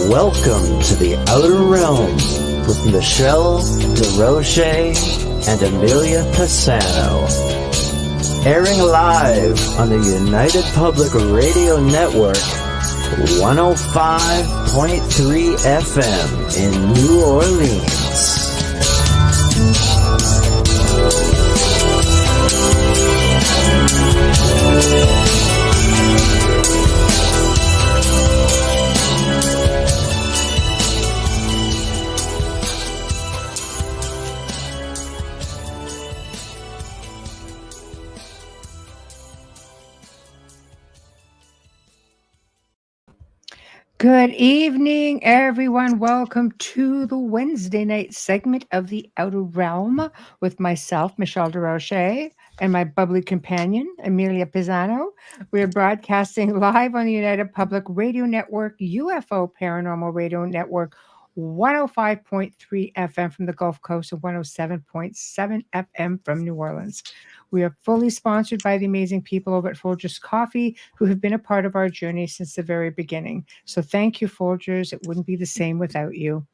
Welcome to the Outer Realm with Michelle Desrochers and Amelia Pisano. Airing live on the United Public Radio Network, 105.3 FM in New Orleans. Good evening, everyone. Welcome to the Wednesday night segment of the Outer Realm with myself, Michelle Desrochers, and my bubbly companion, Amelia Pisano. We are broadcasting live on the United Public Radio Network, UFO Paranormal Radio Network, 105.3 FM from the Gulf Coast and 107.7 FM from New Orleans. We are fully sponsored by the amazing people over at Folgers Coffee who have been a part of our journey since the very beginning. So thank you, Folgers. It wouldn't be the same without you.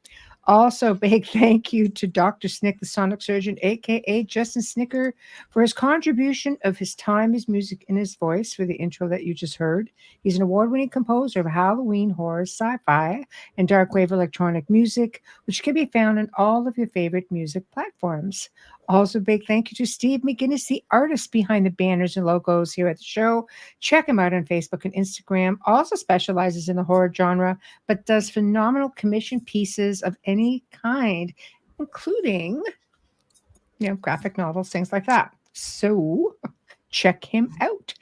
Also, big thank you to Dr. Snick, the Sonic Surgeon, a.k.a. Justin Snicker, for his contribution of his time, his music, and his voice for the intro that you just heard. He's an award-winning composer of Halloween, horror, sci-fi, and dark wave electronic music, which can be found on all of your favorite music platforms. Also, big thank you to Steve McGinnis, the artist behind the banners and logos here at the show. Check him out on Facebook and Instagram. Also specializes in the horror genre, but does phenomenal commission pieces of any kind, including, graphic novels, things like that. So check him out.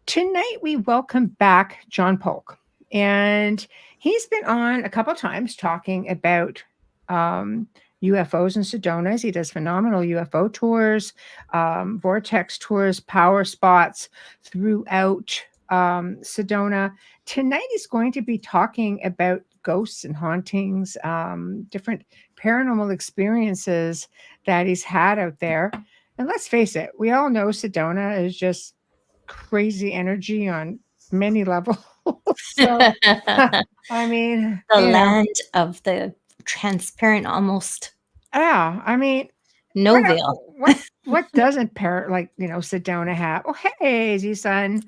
Tonight, we welcome back John Polk. And he's been on a couple times talking about UFOs in Sedona. He does phenomenal UFO tours, Vortex tours, power spots throughout Sedona. Tonight he's going to be talking about ghosts and hauntings, different paranormal experiences that he's had out there. And let's face it, we all know Sedona is just crazy energy on many levels. So, I mean, the land of the transparent, almost. Yeah, I mean, no veil. What doesn't Sedona have? Oh, hey, Z-Sun.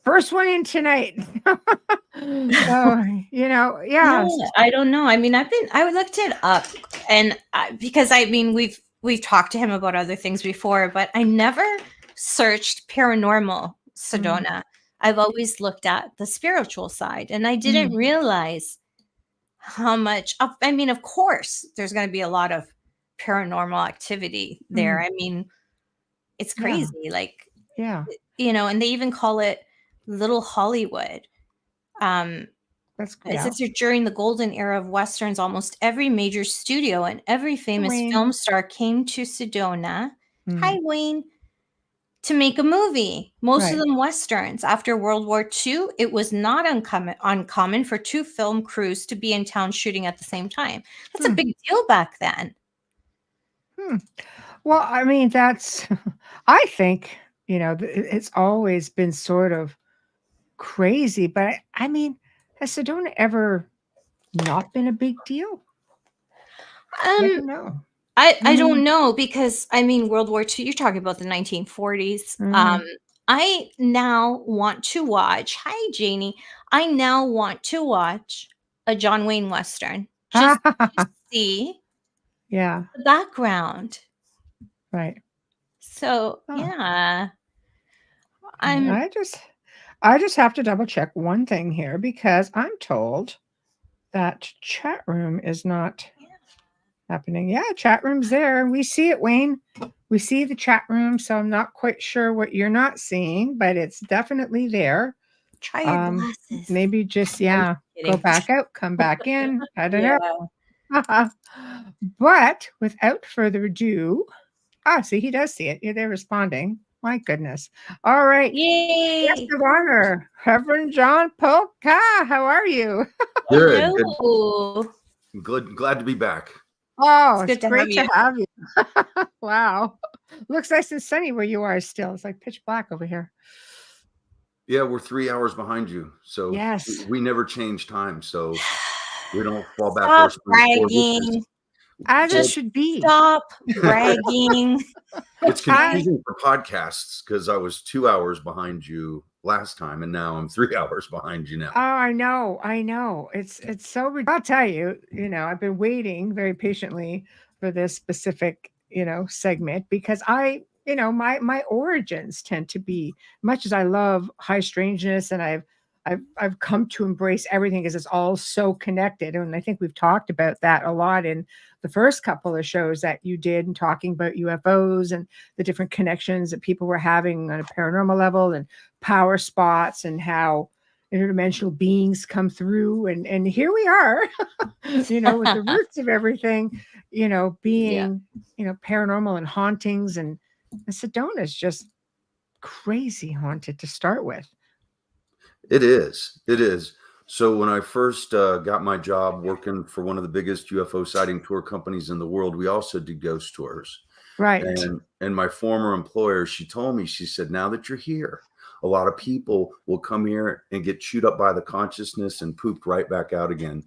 First one in tonight. So, yeah. No, I don't know. I mean, I looked it up, and because we've talked to him about other things before, but I never searched Paranormal Sedona. I've always looked at the spiritual side, and I didn't realize how much. Of course, there's going to be a lot of paranormal activity there. I mean, it's crazy. Yeah. And they even call it Little Hollywood. That's cool. It says here, during the golden era of Westerns, almost every major studio and every famous film star came to Sedona. Hi, Wayne. To make a movie. Most of them Westerns. After World War II, it was not uncommon for two film crews to be in town shooting at the same time. That's a big deal back then. Well, I mean, I think, it's always been sort of crazy, but I mean, has Sedona ever not been a big deal? I don't know. I don't know, because World War II, you're talking about the 1940s. I now want to watch, hi Janie, I now want to watch a John Wayne Western just to see the background. Right. So yeah. I just have to double check one thing here, because I'm told that chat room is not happening. Yeah, chat room's there. We see it, Wayne. We see the chat room, so I'm not quite sure what you're not seeing, but it's definitely there. Try your glasses. Maybe just go back out, come back in. I don't know. But without further ado, see, he does see it. Yeah, they're responding. My goodness. All right. Yay. Guest of honor, Reverend John Polk. How are you? Good. Good. Glad to be back. Oh, it's great to have you. Wow. Looks nice and sunny where you are still. It's like pitch black over here. Yeah, we're 3 hours behind you. So yes, we never change time. So We don't fall Stop backwards. bragging. As it Just should be. stop bragging. It's confusing for podcasts because I was 2 hours behind you last time, and now I'm 3 hours behind you now. Oh, I know. It's so. I'll tell you. I've been waiting very patiently for this specific, segment because my origins tend to be, much as I love high strangeness, and I've come to embrace everything because it's all so connected. And I think we've talked about that a lot in the first couple of shows that you did, and talking about UFOs and the different connections that people were having on a paranormal level, and power spots, and how interdimensional beings come through. And here we are, with the roots of everything, being, paranormal and hauntings. And Sedona is just crazy haunted to start with. It is. So when I first got my job working for one of the biggest UFO sighting tour companies in the world, we also did ghost tours. Right. And my former employer, she told me, she said, now that you're here, a lot of people will come here and get chewed up by the consciousness and pooped right back out again.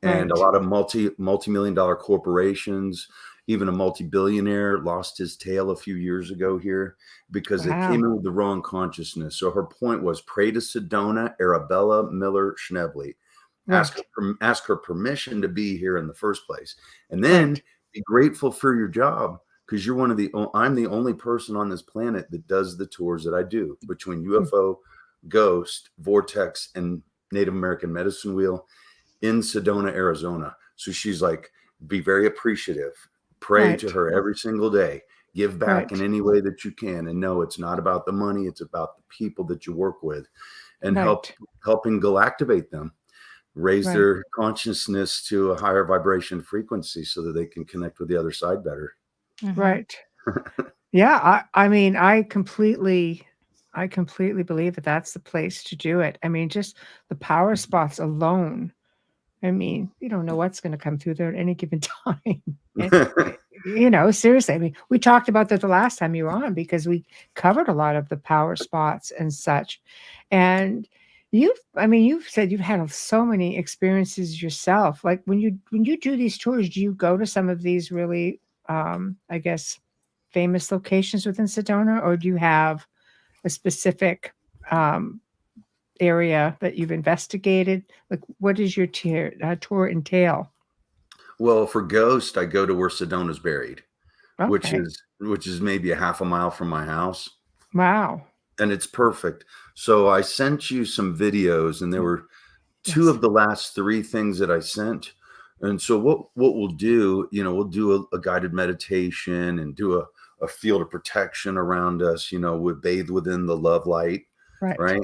And a lot of multi-million-dollar corporations, even a multi-billionaire lost his tail a few years ago here because they came in with the wrong consciousness. So her point was, pray to Sedona, Arabella Miller Schnebley. Ask her permission to be here in the first place. And then be grateful for your job, because you're I'm the only person on this planet that does the tours that I do, between UFO, Ghost, Vortex, and Native American Medicine Wheel in Sedona, Arizona. So she's like, be very appreciative. Pray to her every single day. Give back in any way that you can. And no, it's not about the money. It's about the people that you work with, and helping galactivate them, raise their consciousness to a higher vibration frequency so that they can connect with the other side better. Right. Yeah. I completely believe that that's the place to do it. I mean, just the power spots alone. I mean, you don't know what's going to come through there at any given time. And, seriously, I mean, we talked about that the last time you were on, because we covered a lot of the power spots and such. And you've said you've had so many experiences yourself. Like when you do these tours, do you go to some of these really, I guess, famous locations within Sedona, or do you have a specific area that you've investigated? Like, what does your tour entail? Well, for Ghost, I go to where Sedona's buried, which is maybe a half a mile from my house. Wow. And it's perfect. So I sent you some videos, and there were two of the last three things that I sent. And so what we'll do, we'll do a guided meditation and do a field of protection around us, we bathe within the love light, right.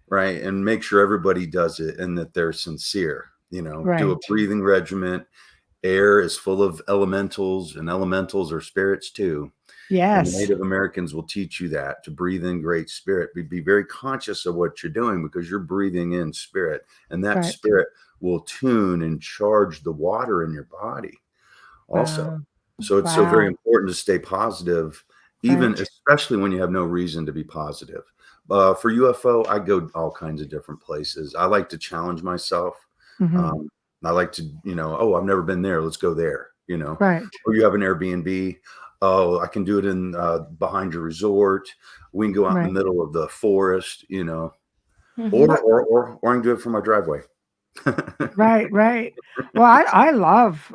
And make sure everybody does it and that they're sincere, do a breathing regimen. Air is full of elementals, and elementals are spirits too. Yes. And Native Americans will teach you that, to breathe in great spirit. Be very conscious of what you're doing, because you're breathing in spirit, and that spirit will tune and charge the water in your body also. So it's so very important to stay positive, even especially when you have no reason to be positive. For UFO, I go all kinds of different places. I like to challenge myself. I like to, I've never been there. Let's go there, Or you have an Airbnb. Oh, I can do it in behind your resort. We can go out in the middle of the forest, or I can do it from my driveway. Right. Well, I love,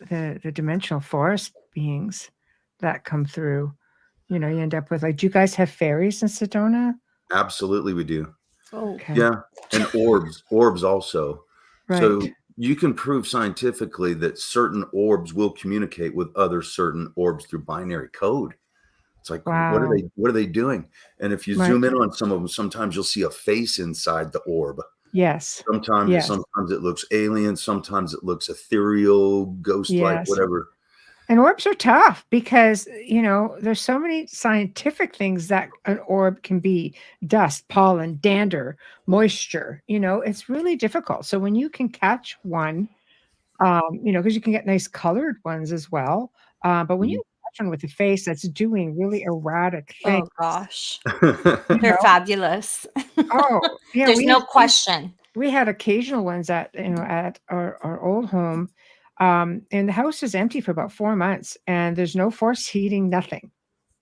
the dimensional forest beings that come through. You end up with, like, do you guys have fairies in Sedona? Absolutely, we do. Oh, okay. Yeah, and orbs also. So you can prove scientifically that certain orbs will communicate with other certain orbs through binary code. It's like, what are they doing? And if you zoom in on some of them, sometimes you'll see a face inside the orb. Yes. Sometimes it looks alien. Sometimes it looks ethereal, ghost-like, whatever. And orbs are tough because, there's so many scientific things that an orb can be: dust, pollen, dander, moisture. It's really difficult. So when you can catch one, because you can get nice colored ones as well. But when you catch one with a face that's doing really erratic things. Oh gosh. They're fabulous. Oh, yeah. There's no question. we had occasional ones at our old home, and the house was empty for about 4 months, and there's no forced heating, nothing.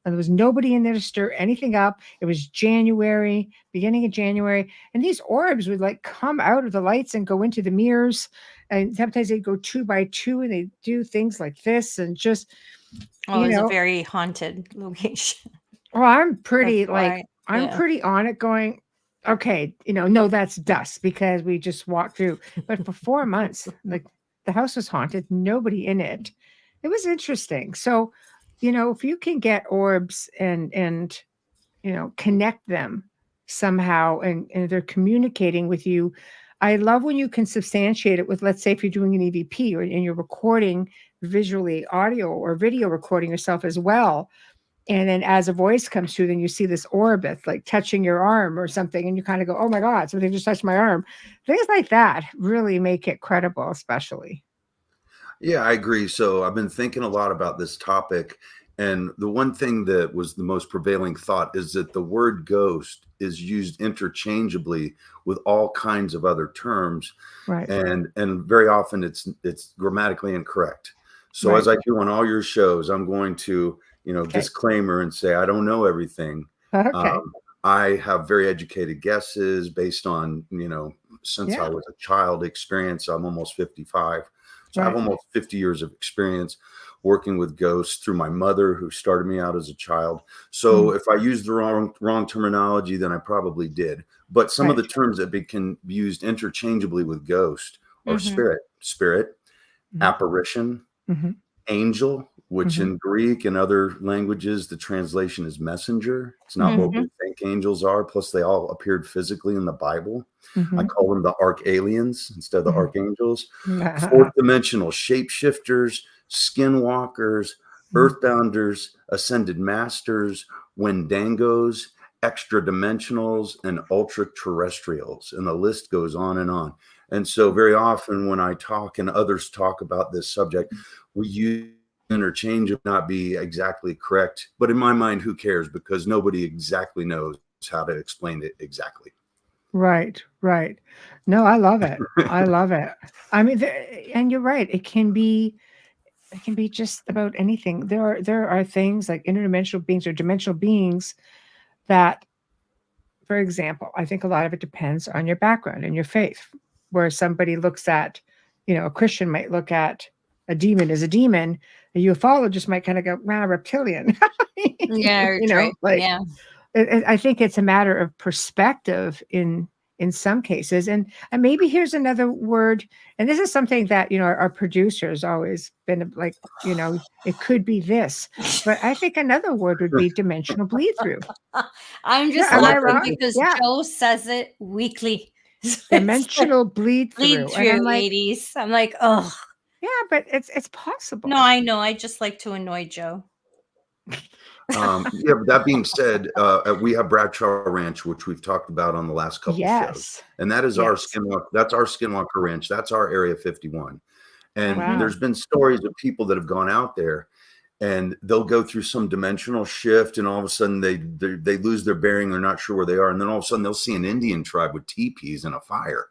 And there was nobody in there to stir anything up. It was January, beginning of January, and these orbs would like come out of the lights and go into the mirrors, and sometimes they'd go 2 by 2, and they do things like this, and just Oh, it's a very haunted location. well, I'm pretty That's why, I'm pretty on it going, okay, no, that's dust because we just walked through. But for 4 months, like the house was haunted, nobody in it. It was interesting. So, if you can get orbs and connect them somehow and they're communicating with you. I love when you can substantiate it with, let's say if you're doing an EVP and you're recording visually audio or video recording yourself as well. And then as a voice comes through, then you see this orb that's like touching your arm or something. And you kind of go, oh my God, something just touched my arm. Things like that really make it credible, especially. Yeah, I agree. So I've been thinking a lot about this topic. And the one thing that was the most prevailing thought is that the word ghost is used interchangeably with all kinds of other terms. Right. And very often it's grammatically incorrect. So as I do on all your shows, I'm going to, disclaimer and say, I don't know everything. Okay. I have very educated guesses based on, since I was a child experience. I'm almost 55. So I have almost 50 years of experience working with ghosts through my mother, who started me out as a child. So if I used the wrong terminology, then I probably did. But some of the terms that can be used interchangeably with ghost are spirit, apparition, angel, which in Greek and other languages, the translation is messenger. It's not what we think angels are. Plus, they all appeared physically in the Bible. I call them the archaliens instead of the archangels. Fourth dimensional shapeshifters, skinwalkers, earthbounders, ascended masters, wendangos, extra dimensionals, and ultra terrestrials. And the list goes on and on. And so very often when I talk and others talk about this subject, we use interchange of not be exactly correct. But in my mind, who cares? Because nobody exactly knows how to explain it exactly. Right. No, I love it. I love it. I mean, and you're right. It can be just about anything. There are things like interdimensional beings or dimensional beings that, for example, I think a lot of it depends on your background and your faith. Where somebody looks at, a Christian might look at a demon as a demon. A ufologist might kind of go, reptilian. I think it's a matter of perspective in some cases. And maybe here's another word. And this is something that, our producers always been like, it could be this. But I think another word would be dimensional bleed through. I'm just laughing because Joe says it weekly. Dimensional bleed through. And I'm like, ladies. I'm like, oh. Yeah, but it's possible. No, I know. I just like to annoy Joe. But that being said, we have Bradshaw Ranch, which we've talked about on the last couple shows, and that is our Skinwalker. That's our Skinwalker Ranch. That's our Area 51. And there's been stories of people that have gone out there, and they'll go through some dimensional shift, and all of a sudden they lose their bearing. They're not sure where they are, and then all of a sudden they'll see an Indian tribe with teepees and a fire,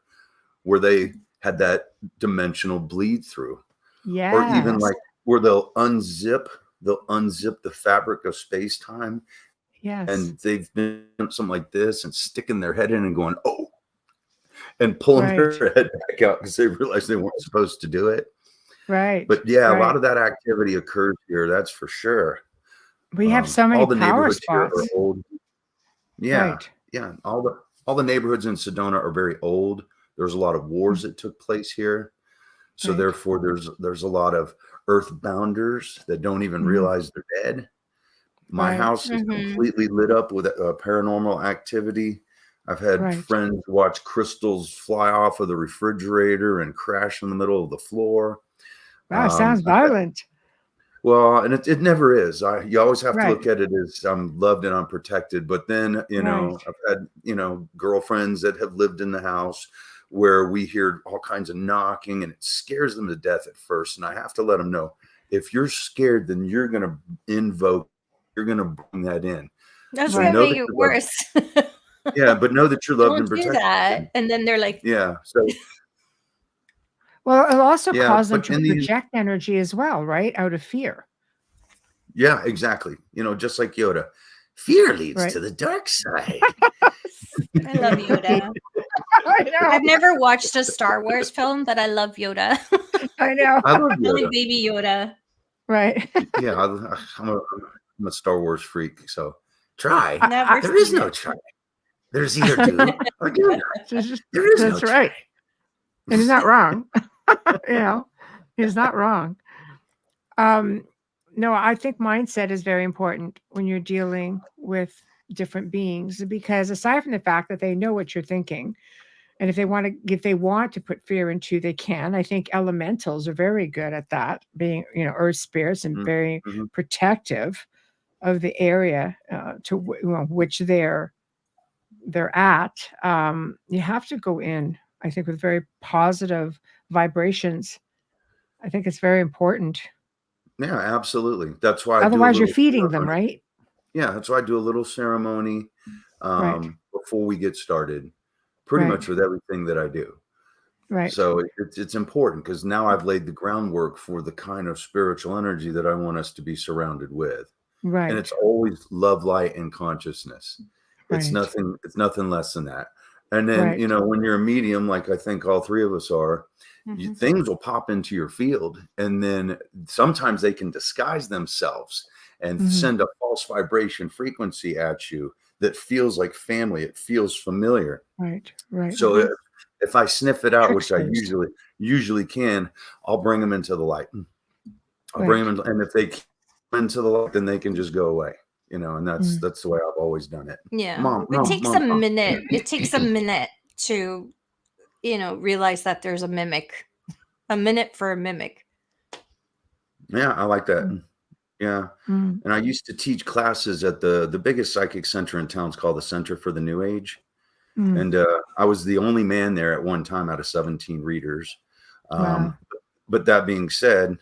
where they had that dimensional bleed through. Yeah. Or even like where they'll unzip the fabric of space-time. Yes. And they've been something like this and sticking their head in and going, oh, and pulling their head back out because they realized they weren't supposed to do it. Right. But yeah, a lot of that activity occurs here. That's for sure. We have so many power spots. Are old. Yeah. Right. Yeah. All the neighborhoods in Sedona are very old. There's a lot of wars that took place here. So therefore there's a lot of earthbounders that don't even realize they're dead. My house is completely lit up with paranormal activity. I've had friends watch crystals fly off of the refrigerator and crash in the middle of the floor. Wow, sounds violent. Well, and it never is. You always have to look at it as I'm loved and unprotected. But then, I've had, girlfriends that have lived in the house where we hear all kinds of knocking and it scares them to death at first. And I have to let them know, if you're scared, then you're going to bring that in. That's going to make it worse. Yeah, but know that you're loved Don't and do protected. that. And then they're like, Yeah. So Well, it'll also yeah, cause them but to in the project energy as well, right? Out of fear. yeah, exactly. Just like Yoda, fear leads Right. to the dark side. I love Yoda. I know. I've never watched a Star Wars film, but I love Yoda. I know. I love I like Yoda. baby Yoda. Right. Yeah, I'm a Star Wars freak. So try. Never There is seen no it. try. There's either do or do not. There is That's no right. try. And he's not wrong. He's not wrong. No, I think mindset is very important when you're dealing with different beings, because aside from the fact that they know what you're thinking, and if they want to put fear into you, they can. I think elementals are very good at that, being, earth spirits, and very Mm-hmm. protective of the area which they're at. You have to go in, I think, with very positive vibrations. I think it's very important. Yeah, absolutely. That's why I do a Otherwise, you're little feeding them, ceremony. right? Yeah, that's why I do a little ceremony Right. before we get started, pretty Right. much with everything that I do. Right. So it's important because now I've laid the groundwork for the kind of spiritual energy that I want us to be surrounded with. Right. And it's always love, light, and consciousness. It's Right. nothing less than that. And then, Right. when you're a medium, like I think all three of us are, Mhm. things will pop into your field. And then sometimes they can disguise themselves and Mhm. send a false vibration frequency at you that feels like family. It feels familiar. Right. Right. So if I sniff it out, which I Tricksters. usually can, I'll bring them into the light. I'll Right. bring them in, and if they come into the light, then they can just go away. And that's Mm. that's the way I've always done it. Yeah. Mom, It takes mom, a mom. minute. It takes a minute to, realize that there's a mimic. A minute for a mimic. Yeah, I like that. Mm. Yeah. Mm. And I used to teach classes at the biggest psychic center in town. It's called the Center for the New Age. Mm. And I was the only man there at one time out of 17 readers. Wow. But that being said,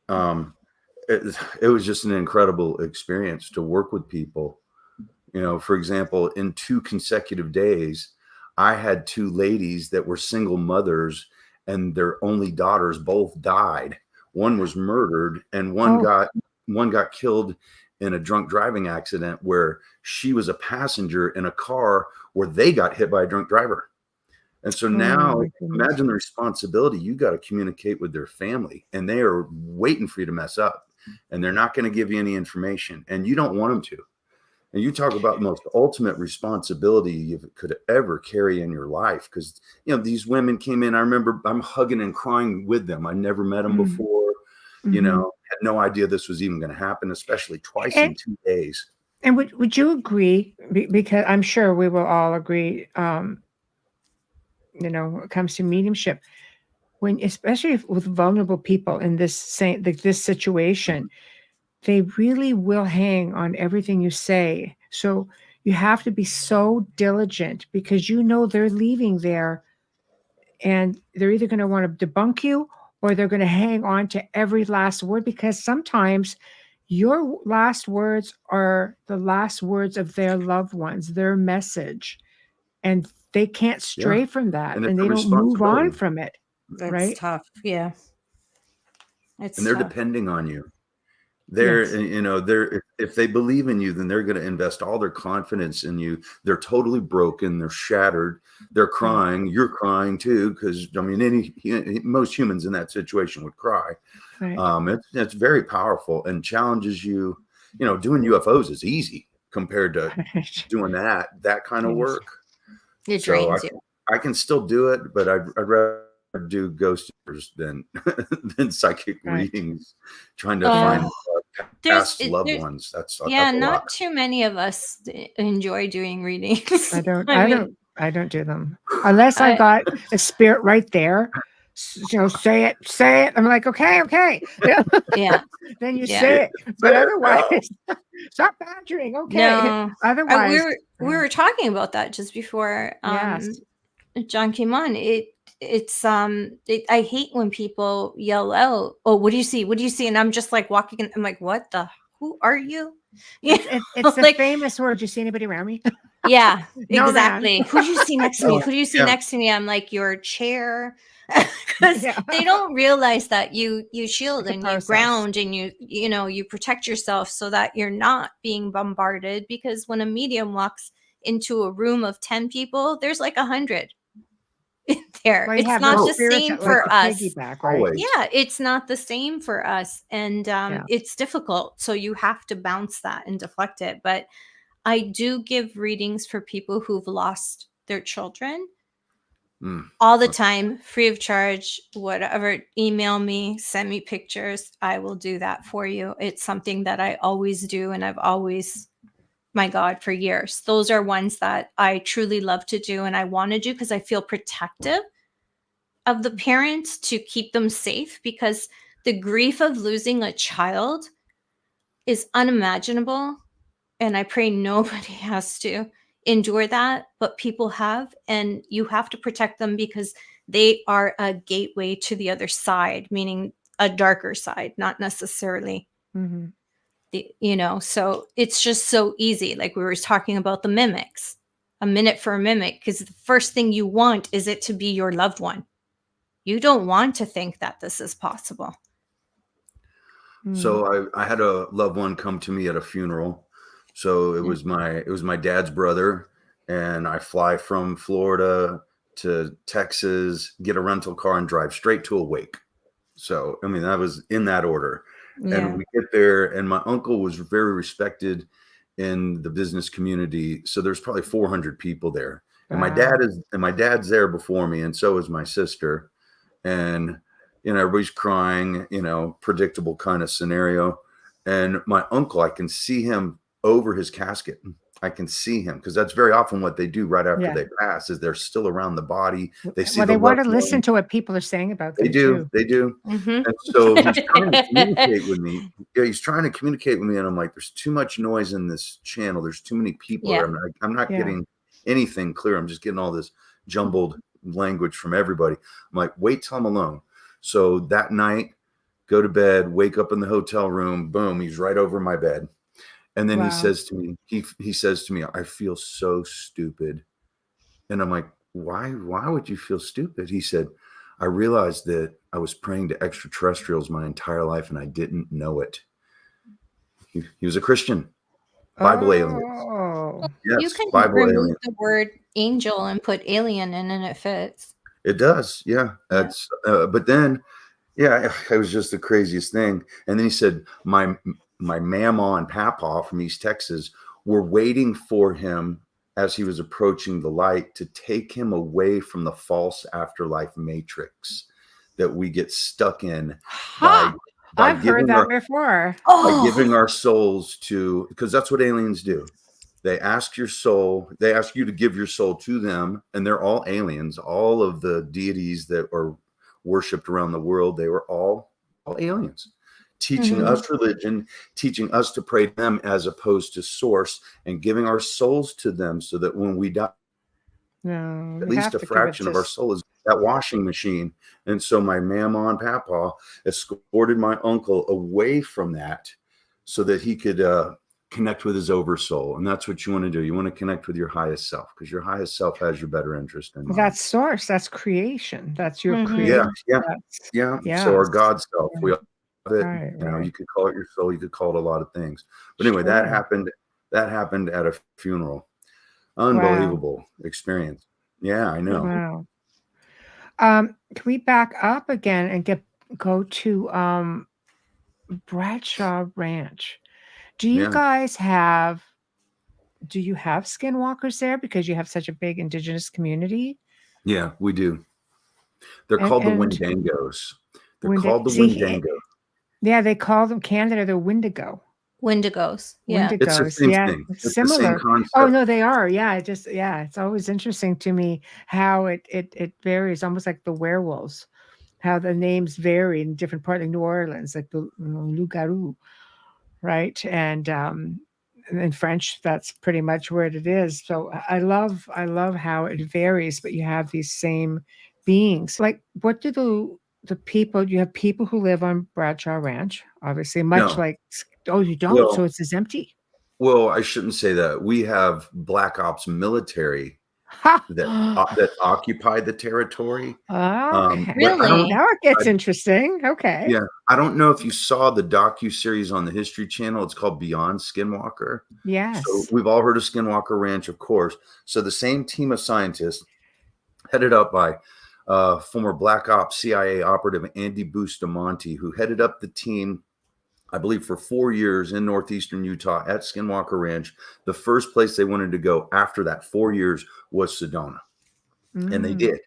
it was just an incredible experience to work with people. For example, in 2 consecutive days, I had 2 ladies that were single mothers, and their only daughters both died. One was murdered, and one got killed in a drunk driving accident where she was a passenger in a car where they got hit by a drunk driver. And so now my goodness. imagine the responsibility. You got to communicate with their family, and they are waiting for you to mess up, and they're not going to give you any information, and you don't want them to. And you talk about the most ultimate responsibility you could ever carry in your life. Because, these women came in. I remember I'm hugging and crying with them. I never met them before, had no idea this was even going to happen, especially twice in 2 days. And would you agree, because I'm sure we will all agree, when it comes to mediumship, especially with vulnerable people in this situation, they really will hang on everything you say. So you have to be so diligent, because they're leaving there, and they're either going to want to debunk you, or they're going to hang on to every last word, because sometimes your last words are the last words of their loved ones, their message, and they can't stray from that, And and it's they a don't move on responsibility. from it. That's Right? tough. Yeah. And they're tough. depending on you. They're, if they believe in you, then they're going to invest all their confidence in you. They're totally broken. They're shattered. They're crying. You're crying too. Because most humans in that situation would cry. Right. It's very powerful and challenges you. Doing UFOs is easy compared to doing that kind of Yes. work. It So drains you. I can still do it, but I'd rather do ghost tours than psychic readings, trying to find past loved ones. That's a not lot. too many of us enjoy doing readings. I don't do them unless I got a spirit right there. Say it. I'm like, okay. Yeah. Then you Yeah. say it, but otherwise, stop badgering. Okay. No. Otherwise, we were talking about that just before yes. John came on. I hate when people yell out, "Oh, what do you see? What do you see?" And I'm just like walking in, I'm like, who are you? It's the famous word. Do you see anybody around me? Yeah, No, man. exactly. Who do you see next to me? Oh, Who do you see yeah. next to me? I'm like, your chair. Because Yeah. they don't realize that you shield It's a and you process. ground and you protect yourself so that you're not being bombarded. Because when a medium walks into a room of 10 people, there's like 100 in there. Well, you It's have not those the spirits same that like for to us. piggyback, right? Always. Yeah, it's not the same for us. And it's difficult. So you have to bounce that and deflect it. But I do give readings for people who've lost their children all the time, free of charge, whatever. Email me, send me pictures. I will do that for you. It's something that I always do. And I've always, my God, for years. Those are ones that I truly love to do. And I want to do because I feel protective of the parents to keep them safe, because the grief of losing a child is unimaginable. And I pray nobody has to endure that, but people have, and you have to protect them because they are a gateway to the other side, meaning a darker side, not necessarily Mm-hmm. so it's just so easy. Like we were talking about the mimics, a minute for a mimic, because the first thing you want is it to be your loved one. You don't want to think that this is possible. So I had a loved one come to me at a funeral. So it was my dad's brother, and I fly from Florida to Texas, get a rental car, and drive straight to a wake. So I mean, that was in that order. And we get there, and my uncle was very respected in the business community. So there's probably 400 people there, and my dad's there before me, and so is my sister. And everybody's crying, predictable kind of scenario. And my uncle, I can see him over his casket. I can see him, because that's very often what they do right after they pass, is they're still around the body. They see they want to loved listen one. to what people are saying about them. They do. Too. They do. Mm-hmm. And so he's trying to communicate with me. Yeah, he's trying to communicate with me. And I'm like, there's too much noise in this channel. There's too many people. Yeah. I'm not getting anything clear. I'm just getting all this jumbled language from everybody. I'm like, wait till I'm alone. So that night, go to bed, wake up in the hotel room, boom, he's right over my bed. And then he says to me, he says to me, I feel so stupid. And I'm like, why would you feel stupid? He said, I realized that I was praying to extraterrestrials my entire life and I didn't know it. He was a Christian. Bible aliens. Yes, You can Bible remove aliens. the word angel and put alien in and it fits. It does. Yeah. That's but then it was just the craziest thing. And then he said, my mama and papa from East Texas were waiting for him as he was approaching the light to take him away from the false afterlife matrix that we get stuck in by I've heard that before. By giving our souls to, because that's what aliens do. They ask your soul, they ask you to give your soul to them, and they're all aliens. All of the deities that are worshipped around the world, they were all aliens, teaching us religion, teaching us to pray to them as opposed to source, and giving our souls to them so that when we die, at least a fraction of our soul is that washing machine. And so my mama and papa escorted my uncle away from that so that he could connect with his oversoul. And that's what you want to do. You want to connect with your highest self, because your highest self has your better interest in mind. That's source. That's creation. That's your creation. Yeah. So our God self, we have it. You could call it your soul. You could call it a lot of things. But anyway, that happened at a funeral. Unbelievable experience. Yeah, I know. Wow. Can we back up again and go to Bradshaw Ranch? Do you guys have skinwalkers there because you have such a big indigenous community? Yeah, we do. They're called the Windangos. They're called the Windangos. Yeah, they call them Canada the Wendigo. Wendigos. Yeah. It's the same thing. It's similar. the same concept. Oh no, they are. Yeah, it's always interesting to me how it varies, almost like the werewolves, how the names vary in different parts of New Orleans, like the loup-garou, right? And in French, that's pretty much where it is. So I love how it varies, but you have these same beings. Like, what do the people? You have people who live on Bradshaw Ranch, obviously, much like. Oh, you don't? Well, so it's as empty. Well, I shouldn't say that. We have Black Ops military Ha! that occupy the territory. Okay. But I don't. Really? Now it gets I, interesting. Okay. yeah, I don't know if you saw the docu-series on the History Channel. It's called Beyond Skinwalker. So Yes. we've all heard of Skinwalker Ranch, of course. So the same team of scientists, headed up by former Black Ops CIA operative Andy Bustamante, who headed up the team, I believe, for 4 years in northeastern Utah at Skinwalker Ranch. The first place they wanted to go after that 4 years was Sedona. And they Mm. did.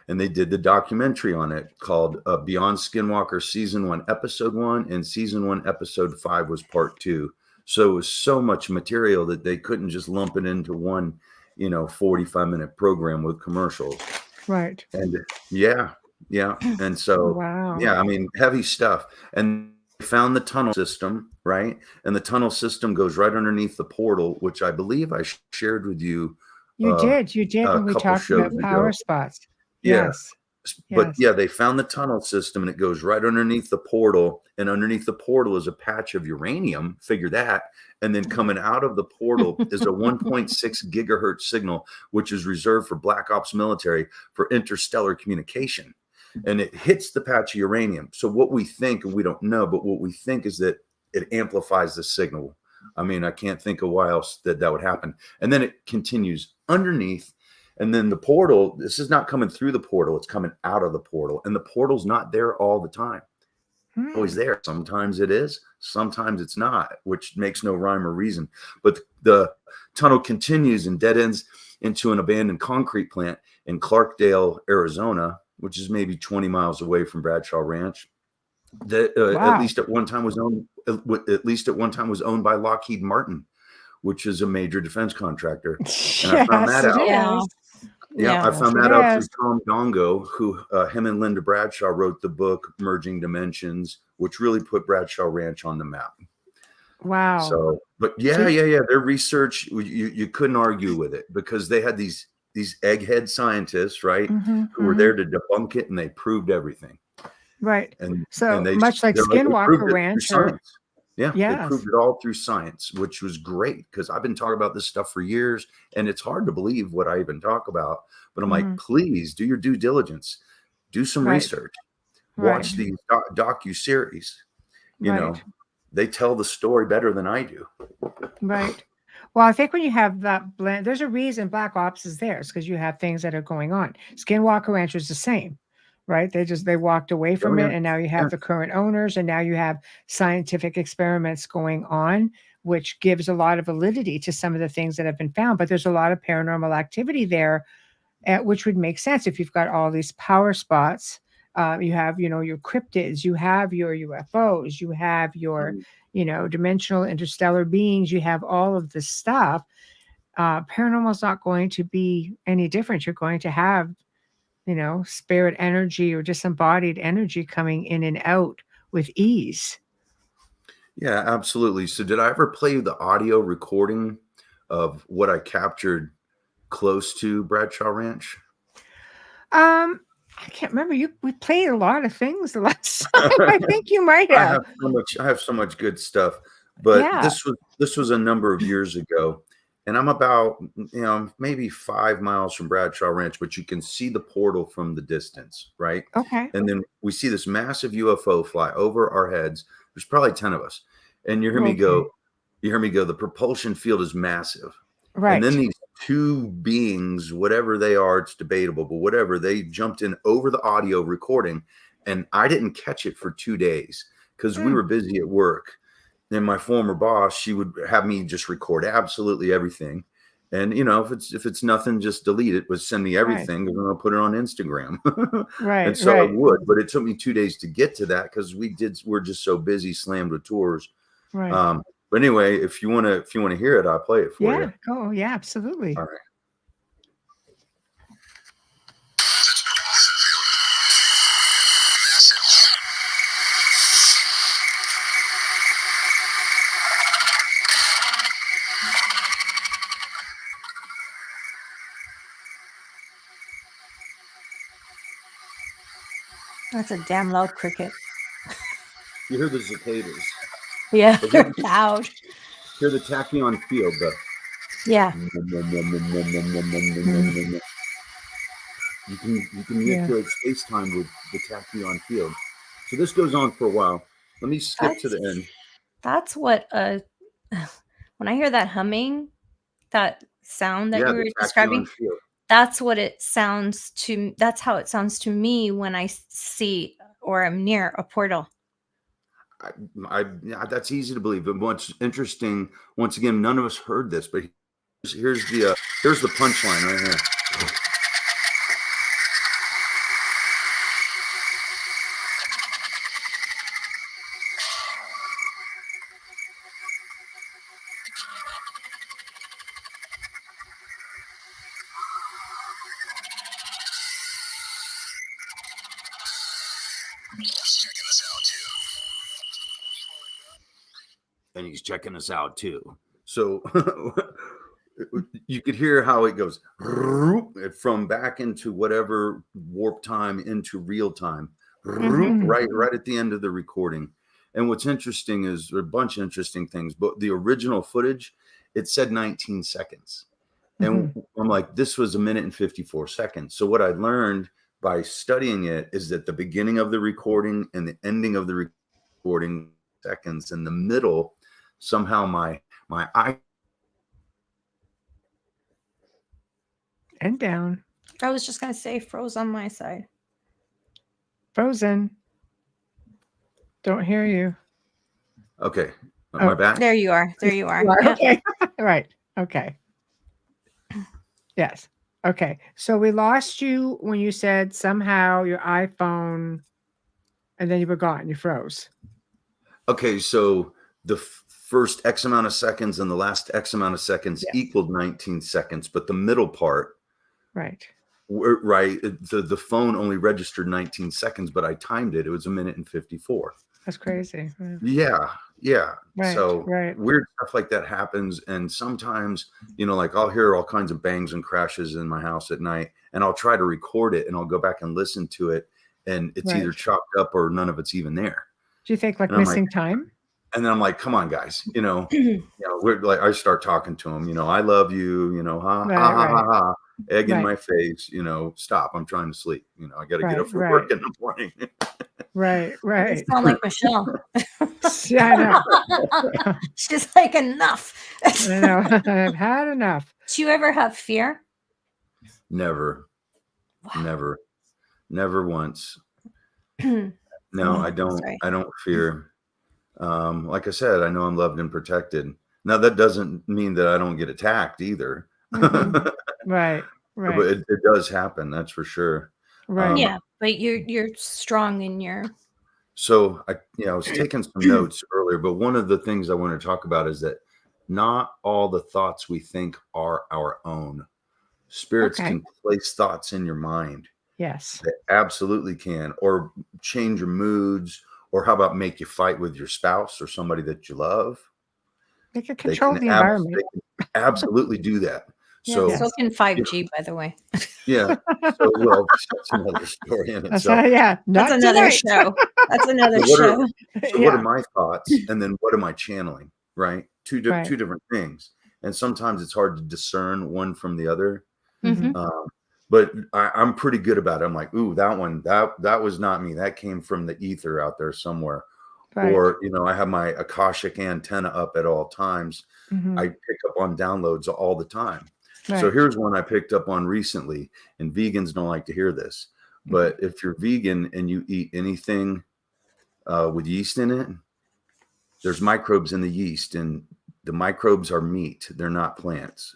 And they did the documentary on it called Beyond Skinwalker Season 1, Episode 1, and Season 1, Episode 5 was Part 2. So it was so much material that they couldn't just lump it into one, 45-minute program with commercials. Right. And yeah. And so, Wow. yeah, I mean, heavy stuff. And they found the tunnel system, right? And the tunnel system goes right underneath the portal, which I believe I shared with you You did. You did a when we couple talked about shows power ago. spots. Yeah. Yes. But Yes. yeah, they found the tunnel system and it goes right underneath the portal. And underneath the portal is a patch of uranium. Figure that. And then coming out of the portal is a 1.6 gigahertz signal, which is reserved for Black Ops military for interstellar communication. And it hits the patch of uranium. So what we think, and we don't know, but what we think is that it amplifies the signal. I mean, I can't think of why else that would happen. And then it continues underneath. And then the portal, this is not coming through the portal, it's coming out of the portal. And the portal's not there all the time. It's always there. Sometimes it is, sometimes it's not, which makes no rhyme or reason. But the tunnel continues and dead ends into an abandoned concrete plant in Clarkdale, Arizona, which is maybe 20 miles away from Bradshaw Ranch. That Wow. at least at one time was owned by Lockheed Martin, which is a major defense contractor. And I found that Yes, it out. is. Yeah, I Yes, found it that out through is. Tom Dongo, who him and Linda Bradshaw wrote the book Merging Dimensions, which really put Bradshaw Ranch on the map. Wow. So, but yeah, their research, you couldn't argue with it because they had these egghead scientists, right, who were there to debunk it, and they proved everything. Right. And So and they much like they're like, "We Skinwalker proved it through Ranch or science." Yeah, they yes. proved it all through science, which was great because I've been talking about this stuff for years, and it's hard to believe what I even talk about. But I'm like, please do your due diligence, do some Right. research, watch Right. these docu-series. Right. They tell the story better than I do. Right. Well, I think when you have that blend, there's a reason Black Ops is there. It's because you have things that are going on. Skinwalker Ranch is the same, right? They walked away from yeah. it, and now you have the current owners, and now you have scientific experiments going on, which gives a lot of validity to some of the things that have been found. But there's a lot of paranormal activity there, which would make sense if you've got all these power spots. You have, your cryptids, you have your UFOs, you have your, dimensional interstellar beings, you have all of this stuff. Paranormal is not going to be any different. You're going to have, spirit energy or disembodied energy coming in and out with ease. Yeah, absolutely. So did I ever play the audio recording of what I captured close to Bradshaw Ranch? I can't remember. We played a lot of things the last time. I think you might have. I have so much good stuff, but Yeah. this was a number of years ago, and I'm about maybe 5 miles from Bradshaw Ranch, but you can see the portal from the distance, right? Okay. And then we see this massive UFO fly over our heads. There's probably 10 of us, and you hear me go. The propulsion field is massive, Right. and then these two beings, whatever they are, it's debatable, but whatever, they jumped in over the audio recording, and I didn't catch it for 2 days because we were busy at work. Then my former boss, she would have me just record absolutely everything, and if it's nothing, just delete it, but send me everything because I'm gonna put it on Instagram. Right. And so I would, but it took me 2 days to get to that because we're just so busy, slammed with tours. Right. But anyway, if you want to hear it, I'll play it for you. Oh, yeah, absolutely. All right. That's a damn loud cricket. You hear the cicadas. Yeah, Okay. they're loud. hear the tachyon field. Yeah. You can manipulate space time with the tachyon field. So this goes on for a while. Let me skip to the end. That's what when I hear that humming, that sound that you were describing, field. that's what it sounds to. That's how it sounds to me when I see or am near a portal. That's easy to believe. But what's interesting, once again, none of us heard this, but here's the punchline right here. And he's checking us out too. So you could hear how it goes from back into whatever warp time into real time, right at the end of the recording. And what's interesting is there are a bunch of interesting things, but the original footage, it said 19 seconds. And I'm like, this was 1 minute and 54 seconds. So what I learned by studying it is that the beginning of the recording and the ending of the recording seconds, in the middle, somehow my eye and down. I was just gonna say froze on my side. Frozen. Don't hear you. Okay. Am I back? There you are. There you are. Yeah. Okay. Right. Okay. Yes. Okay. So we lost you when you said somehow your iPhone, and then you were gone. You froze. Okay. So the first X amount of seconds and the last X amount of seconds equaled 19 seconds, but the middle part, right? The phone only registered 19 seconds, but I timed it. It was 1 minute and 54. That's crazy. Yeah. Right, So right. weird stuff like that happens. And sometimes, like I'll hear all kinds of bangs and crashes in my house at night, and I'll try to record it and I'll go back and listen to it. And it's either chopped up or none of it's even there. Do you think like missing time? And then I'm like, come on, guys, we're like, I start talking to them, I love you, ha, egg in my face, stop. I'm trying to sleep. I got to get up for work in the morning. Right. You sound like Michelle. Yeah, I know. She's like, enough. I know. I've had enough. Do you ever have fear? Never. Wow. Never once. No, I don't. Sorry. I don't fear. Like I said, I know I'm loved and protected. Now that doesn't mean that I don't get attacked either. Right. But it does happen. That's for sure. Right. Yeah, but you're strong in your. So I was taking some notes earlier, but one of the things I want to talk about is that not all the thoughts we think are our own. Spirits can place thoughts in your mind. Yes. They absolutely can, or change your moods, or how about make you fight with your spouse or somebody that you love? They can control the environment. They can absolutely do that. So can 5G, by the way. Yeah. So, well, that's another story in itself. That's another show. That's another show. What are my thoughts? And then what am I channeling? Right. Two different things. And sometimes it's hard to discern one from the other. But I'm pretty good about it. I'm like, ooh, that one, that was not me. That came from the ether out there somewhere. Right. Or, I have my Akashic antenna up at all times. I pick up on downloads all the time. Right. So here's one I picked up on recently, and vegans don't like to hear this, but if you're vegan and you eat anything with yeast in it, there's microbes in the yeast, and the microbes are meat. They're not plants.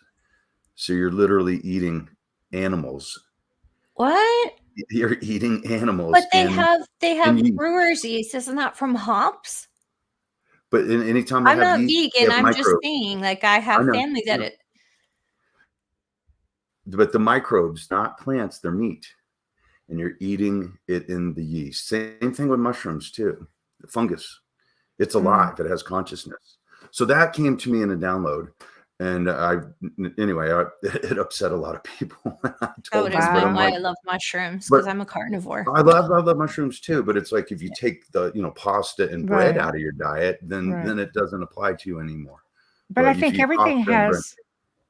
So you're literally eating animals. What? You're eating animals. But they have brewer's yeast. Isn't that from hops? But anytime I'm not vegan. I'm just saying, like, I have family that it. But the microbes, not plants, they're meat. And you're eating it in the yeast. Same thing with mushrooms too. The fungus. It's alive. It has consciousness. So that came to me in a download. And it upset a lot of people. That would explain why I love mushrooms, because I'm a carnivore. I love mushrooms too. But it's like if you take the pasta and bread out of your diet, then it doesn't apply to you anymore. But I if think you talk to them,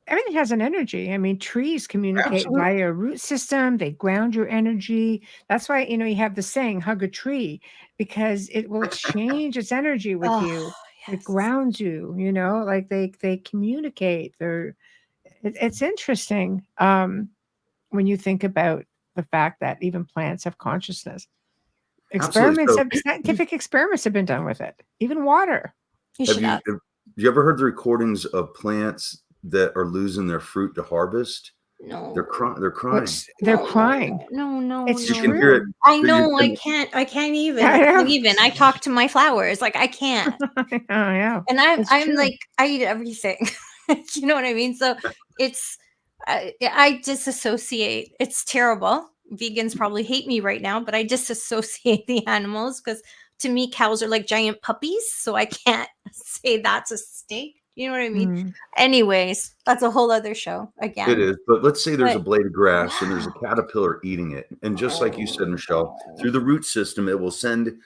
everything has an energy. I mean, trees communicate absolutely. via a root system. They ground your energy. That's why, you have the saying, hug a tree, because it will exchange its energy with Oh, you. It yes. grounds you, like they communicate. It's interesting when you think about the fact that even plants have consciousness. Absolutely. So Scientific experiments have been done with it, even water. You have should you have. have you ever heard the recordings of plants that are losing their fruit to harvest? No. They're crying. They're crying. No. It's You can true. hear it. I know. I can't even. I know. I talk to my flowers. Like, I can't. Oh, yeah. And It's I'm true. like, I eat everything. You know what I mean? So it's, I disassociate. It's terrible. Vegans probably hate me right now, but I disassociate the animals, because to me, cows are like giant puppies. So I can't say that's a steak. You know what I mean? Mm. Anyways, that's a whole other show again. It is. But let's say there's a But- blade of grass and there's a caterpillar eating it. And just like you said, Michelle, through the root system, it will send,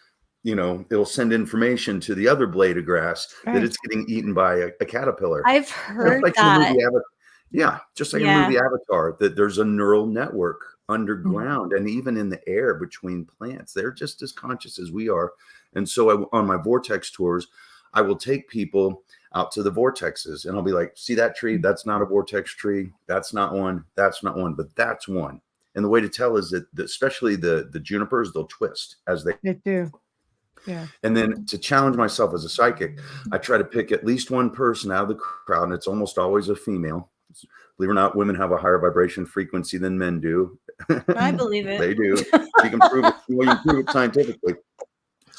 it'll send information to the other blade of grass that it's getting eaten by a caterpillar. I've Just heard like that. in the movie just like in the movie Avatar, that there's a neural network underground and even in the air between plants. They're just as conscious as we are. And so on my Vortex tours, I will take people out to the vortexes and I'll be like, see that tree? That's not a vortex tree. That's not one. That's not one, but that's one. And the way to tell is that especially the junipers, they'll twist as they do. Yeah. And then to challenge myself as a psychic, I try to pick at least one person out of the crowd, and it's almost always a female. Believe it or not, women have a higher vibration frequency than men do. I believe it. They do. You can prove it. You can prove it scientifically.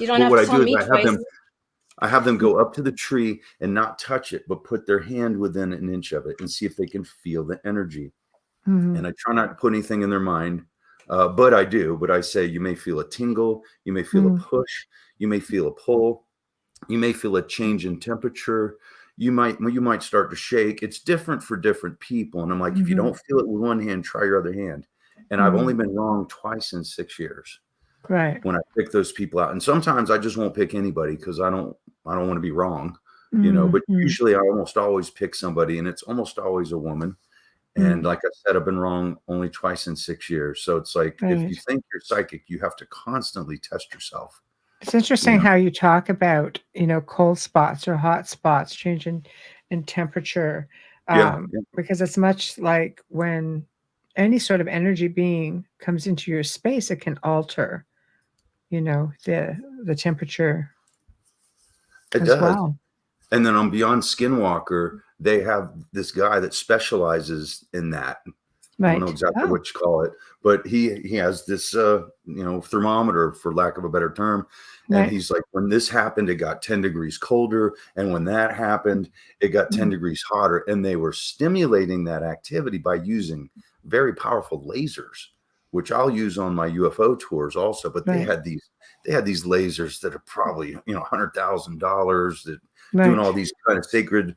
You don't But have what to I tell do me is twice. I have them go up to the tree and not touch it, but put their hand within an inch of it and see if they can feel the energy. Mhm. And I try not to put anything in their mind, but I do. But I say you may feel a tingle, you may feel a push, you may feel a pull, you may feel a change in temperature. You might start to shake. It's different for different people. And I'm like, if you don't feel it with one hand, try your other hand. And I've only been wrong twice in 6 years. Right. When I pick those people out. And sometimes I just won't pick anybody because I don't want to be wrong, but usually I almost always pick somebody, and it's almost always a woman. And like I said, I've been wrong only twice in 6 years. So it's like, if you think you're psychic, you have to constantly test yourself. It's interesting how you talk about, cold spots or hot spots, change in temperature. Because it's much like when any sort of energy being comes into your space, it can alter, the temperature It as does. well. And then on Beyond SkinWalker, they have this guy that specializes in that. I don't know exactly what you call it, but he has this thermometer, for lack of a better term. And he's like, when this happened, it got 10 degrees colder. And when that happened, it got 10 degrees hotter. And they were stimulating that activity by using very powerful lasers, which I'll use on my UFO tours also. But they had these lasers that are probably, $100,000 that doing all these kind of sacred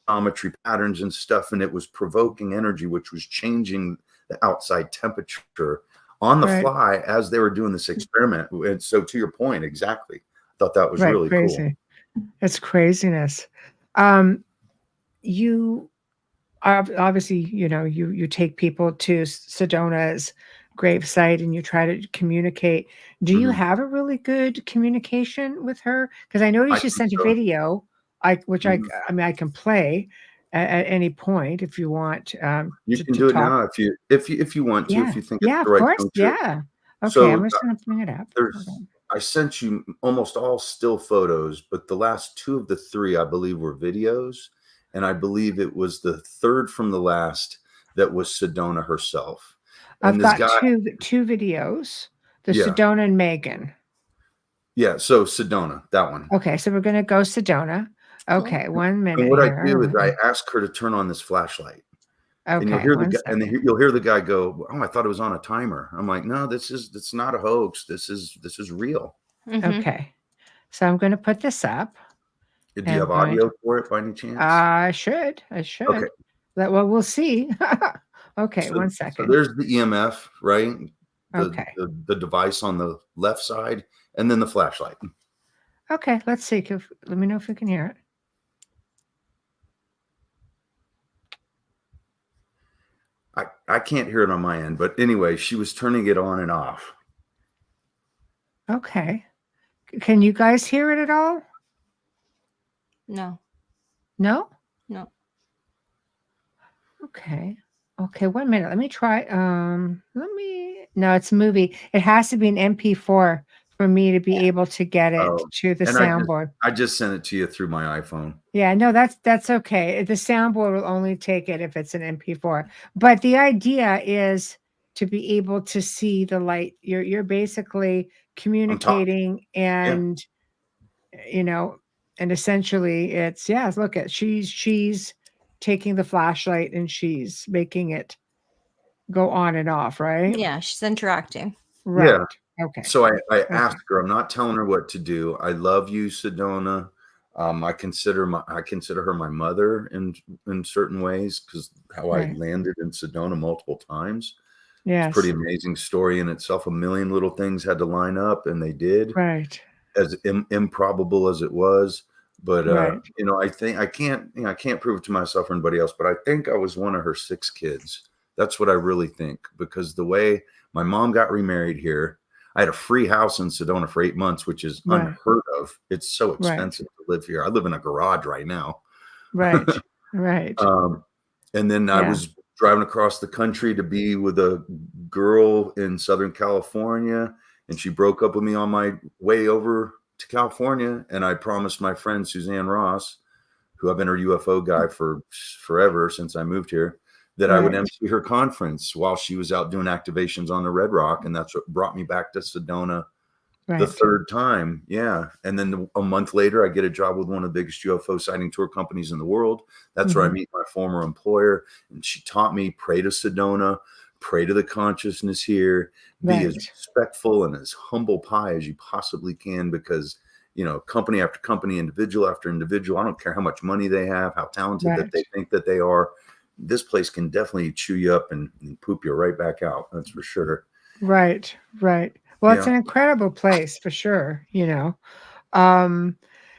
geometry patterns and stuff, and it was provoking energy, which was changing the outside temperature on the fly as they were doing this experiment. And so, to your point, exactly, I thought that was really crazy. Cool. It's craziness. You are obviously, you take people to Sedona's gravesite and you try to communicate. Do you have a really good communication with her? Because I noticed you sent a video. I can play at any point if you want. You can do it now if you want to. If you think it's the right course. juncture. Yeah. Okay, So, I'm just going to bring it up. I sent you almost all still photos, but the last 2 of the 3, I believe, were videos, and I believe it was the third from the last that was Sedona herself. And I've got two videos. The Sedona and Megan. Yeah, so Sedona, that one. Okay, so we're going to go Sedona. Okay, 1 minute. And what I do is I ask her to turn on this flashlight. Okay, and you'll hear you'll hear the guy go, "Oh, I thought it was on a timer." I'm like, "No, it's not a hoax. This is real." Okay, so I'm going to put this up. Do you have audio for it by any chance? I should. Okay. Well, we'll see. Okay, so, 1 second. So there's the EMF, right? The device on the left side, and then the flashlight. Okay, let's see. Let me know if you can hear it. I can't hear it on my end, but anyway, she was turning it on and off. Okay. Can you guys hear it at all? No. No? No. Okay. Okay, 1 minute. Let me try. No, it's a movie. It has to be an MP4 for me to be able to get it Oh, to the and soundboard. I just sent it to you through my iPhone. Yeah, no, that's okay. The soundboard will only take it if it's an MP4. But the idea is to be able to see the light. You're basically communicating Yeah. and you know, and essentially it's look at she's taking the flashlight and she's making it go on and off, right? Yeah, she's interacting. Right. Yeah. Okay. So I Okay. asked her, I'm not telling her what to do. I love you, Sedona. I consider her my mother in certain ways, because how I Right. landed in Sedona multiple times. It's Yes. a pretty amazing story in itself. A million little things had to line up, and they did, Right. as improbable as it was. But Right. I think I can't prove it to myself or anybody else, but I think I was one of her 6 kids. That's what I really think, because the way my mom got remarried here, I had a free house in Sedona for 8 months, which is Right. unheard of. It's so Right. expensive to live here. I live in a garage right now. Right. Right. And then I was driving across the country to be with a girl in Southern California, and she broke up with me on my way over to California. And I promised my friend Suzanne Ross, who I've been her UFO guy for forever since I moved here, that I would Right. MC her conference while she was out doing activations on the Red Rock. And that's what brought me back to Sedona the Right. 3rd time. Yeah. And then a month later, I get a job with one of the biggest UFO sighting tour companies in the world. That's where I meet my former employer. And she taught me, pray to Sedona, pray to the consciousness here, be as Right. respectful and as humble pie as you possibly can, because company after company, individual after individual, I don't care how much money they have, how talented that they think that they are, this place can definitely chew you up and poop you right back out. That's for sure. Right. Right. Well, it's an incredible place for sure,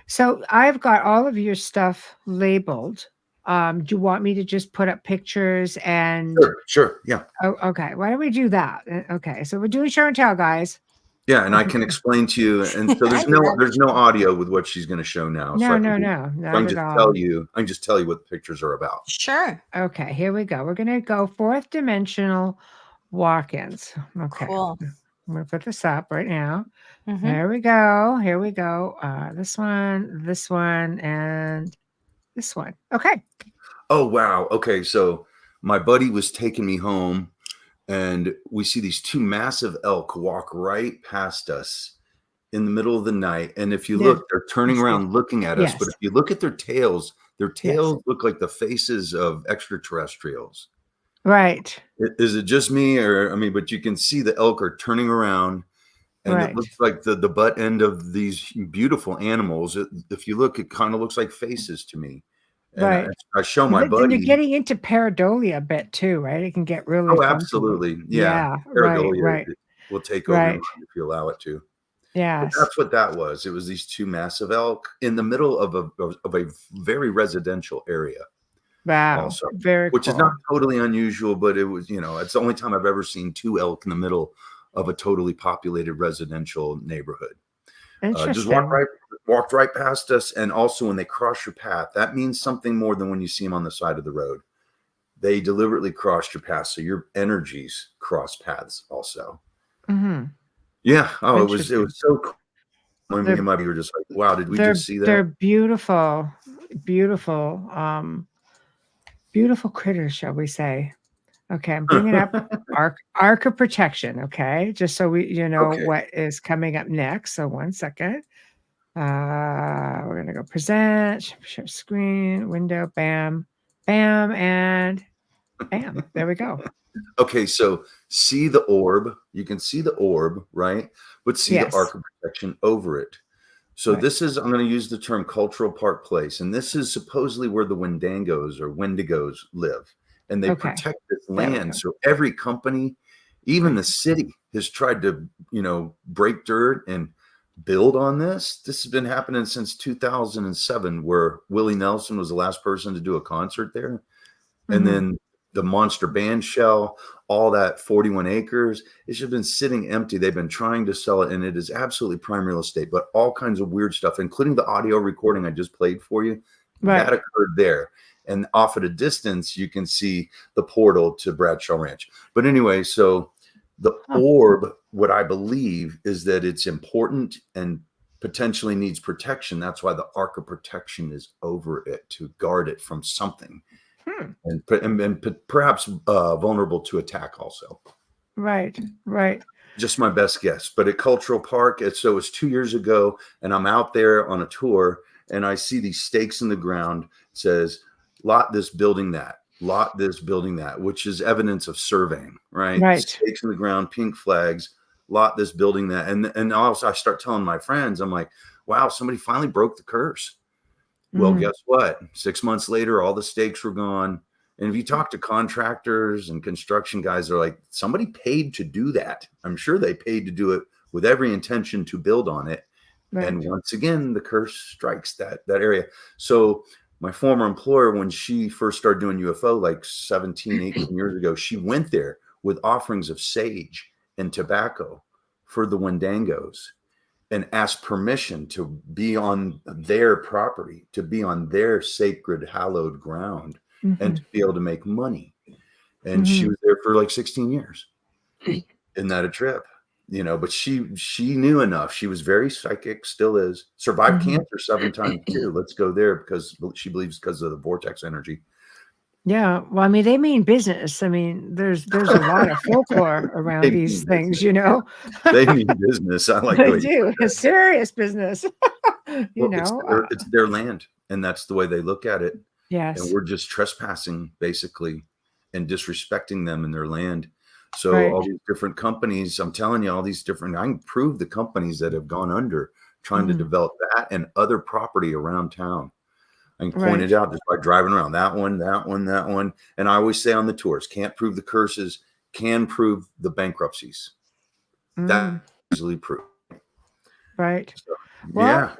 So I've got all of your stuff labeled. Do you want me to just put up pictures and Sure. Yeah. Oh, okay. Why don't we do that? Okay. So we're doing show and tell, guys. Yeah, and I can explain to you, and so there's no audio with what she's going to show now. No, so not I can at just all. I can just tell you what the pictures are about. Sure. Okay, here we go. We're gonna go 4th dimensional walk-ins. Okay. Cool. I'm gonna put this up right now. Mhm. There we go. Here we go. This one, and this one. Okay. Oh, wow. Okay, so my buddy was taking me home, and we see these 2 massive elk walk right past us in the middle of the night. And if you look, they're turning around looking at us. But if you look at their tails look like the faces of extraterrestrials. Right. Is it just me, or but you can see the elk are turning around, and it looks like the butt end of these beautiful animals. If you look, it kind of looks like faces to me. And I show my buddy. And you're getting into pareidolia a bit too, right? It can get really Oh, funky. absolutely. Yeah. Right. Will take over your mind if you allow it to. Yes. But that's what that was. It was these 2 massive elk in the middle of a very residential area. Wow. Also, Very which cool. is not totally unusual, but it was, it's the only time I've ever seen 2 elk in the middle of a totally populated residential neighborhood. Just walked right past us. And also when they cross your path, that means something more than when you see them on the side of the road. They deliberately crossed your path. So your energies cross paths also. Yeah. Oh, it was so cool. Me and my buddy were just like, wow, did we just see that? They're beautiful, beautiful, beautiful critters, shall we say. Okay, I'm bringing up arc of protection, okay? Just so we what is coming up next. So 1 second. We're going to go present, share screen, window, bam, bam, and bam. There we go. Okay, so see the orb. You can see the orb, right? But see the arc of protection over it. So this is, I'm going to use the term Cultural Park Place. And this is supposedly where the Wendangos or Wendigos live. And they protect this land. So every company, even the city, has tried to, break dirt and build on this. This has been happening since 2007, where Willie Nelson was the last person to do a concert there. And then the monster band shell, all that 41 acres. It's just been sitting empty. They've been trying to sell it, and it is absolutely prime real estate, but all kinds of weird stuff, including the audio recording I just played for you. Right. That occurred there. And off at a distance, you can see the portal to Bradshaw Ranch. But anyway, so the orb, what I believe is that it's important and potentially needs protection. That's why the arc of protection is over it, to guard it from something. And perhaps vulnerable to attack also. Right. Just my best guess. But at Cultural Park, it was 2 years ago, and I'm out there on a tour, and I see these stakes in the ground. It says, lot this, building that. Lot this, building that, which is evidence of surveying, right? Right. Stakes in the ground, pink flags, lot this, building that. And also I start telling my friends, I'm like, wow, somebody finally broke the curse. Well, guess what? 6 months later, all the stakes were gone. And if you talk to contractors and construction guys, they're like, somebody paid to do that. I'm sure they paid to do it with every intention to build on it. Right. And once again, the curse strikes that area. So my former employer, when she first started doing UFO like 17, 18 years ago, she went there with offerings of sage and tobacco for the Wendangos, and asked permission to be on their property, to be on their sacred, hallowed ground, and to be able to make money. And she was there for like 16 years. Isn't that a trip? You know, but she knew enough. She was very psychic, still is. Survived cancer 7 times too. Let's go there because she believes because of the vortex energy. Yeah. Well, I mean, they mean business. I mean, there's a lot of folklore around these things, you know. They mean business. I like They do. It's serious business. you know, it's their land, and that's the way they look at it. Yes. And we're just trespassing basically and disrespecting them in their land. So Right. all these different companies, I'm telling you, all these different, I can prove the companies that have gone under trying to develop that and other property around town. I can point it out just by driving around that one. And I always say on the tours, can't prove the curses, can prove the bankruptcies. That easily proved. Right. So, Well, yeah.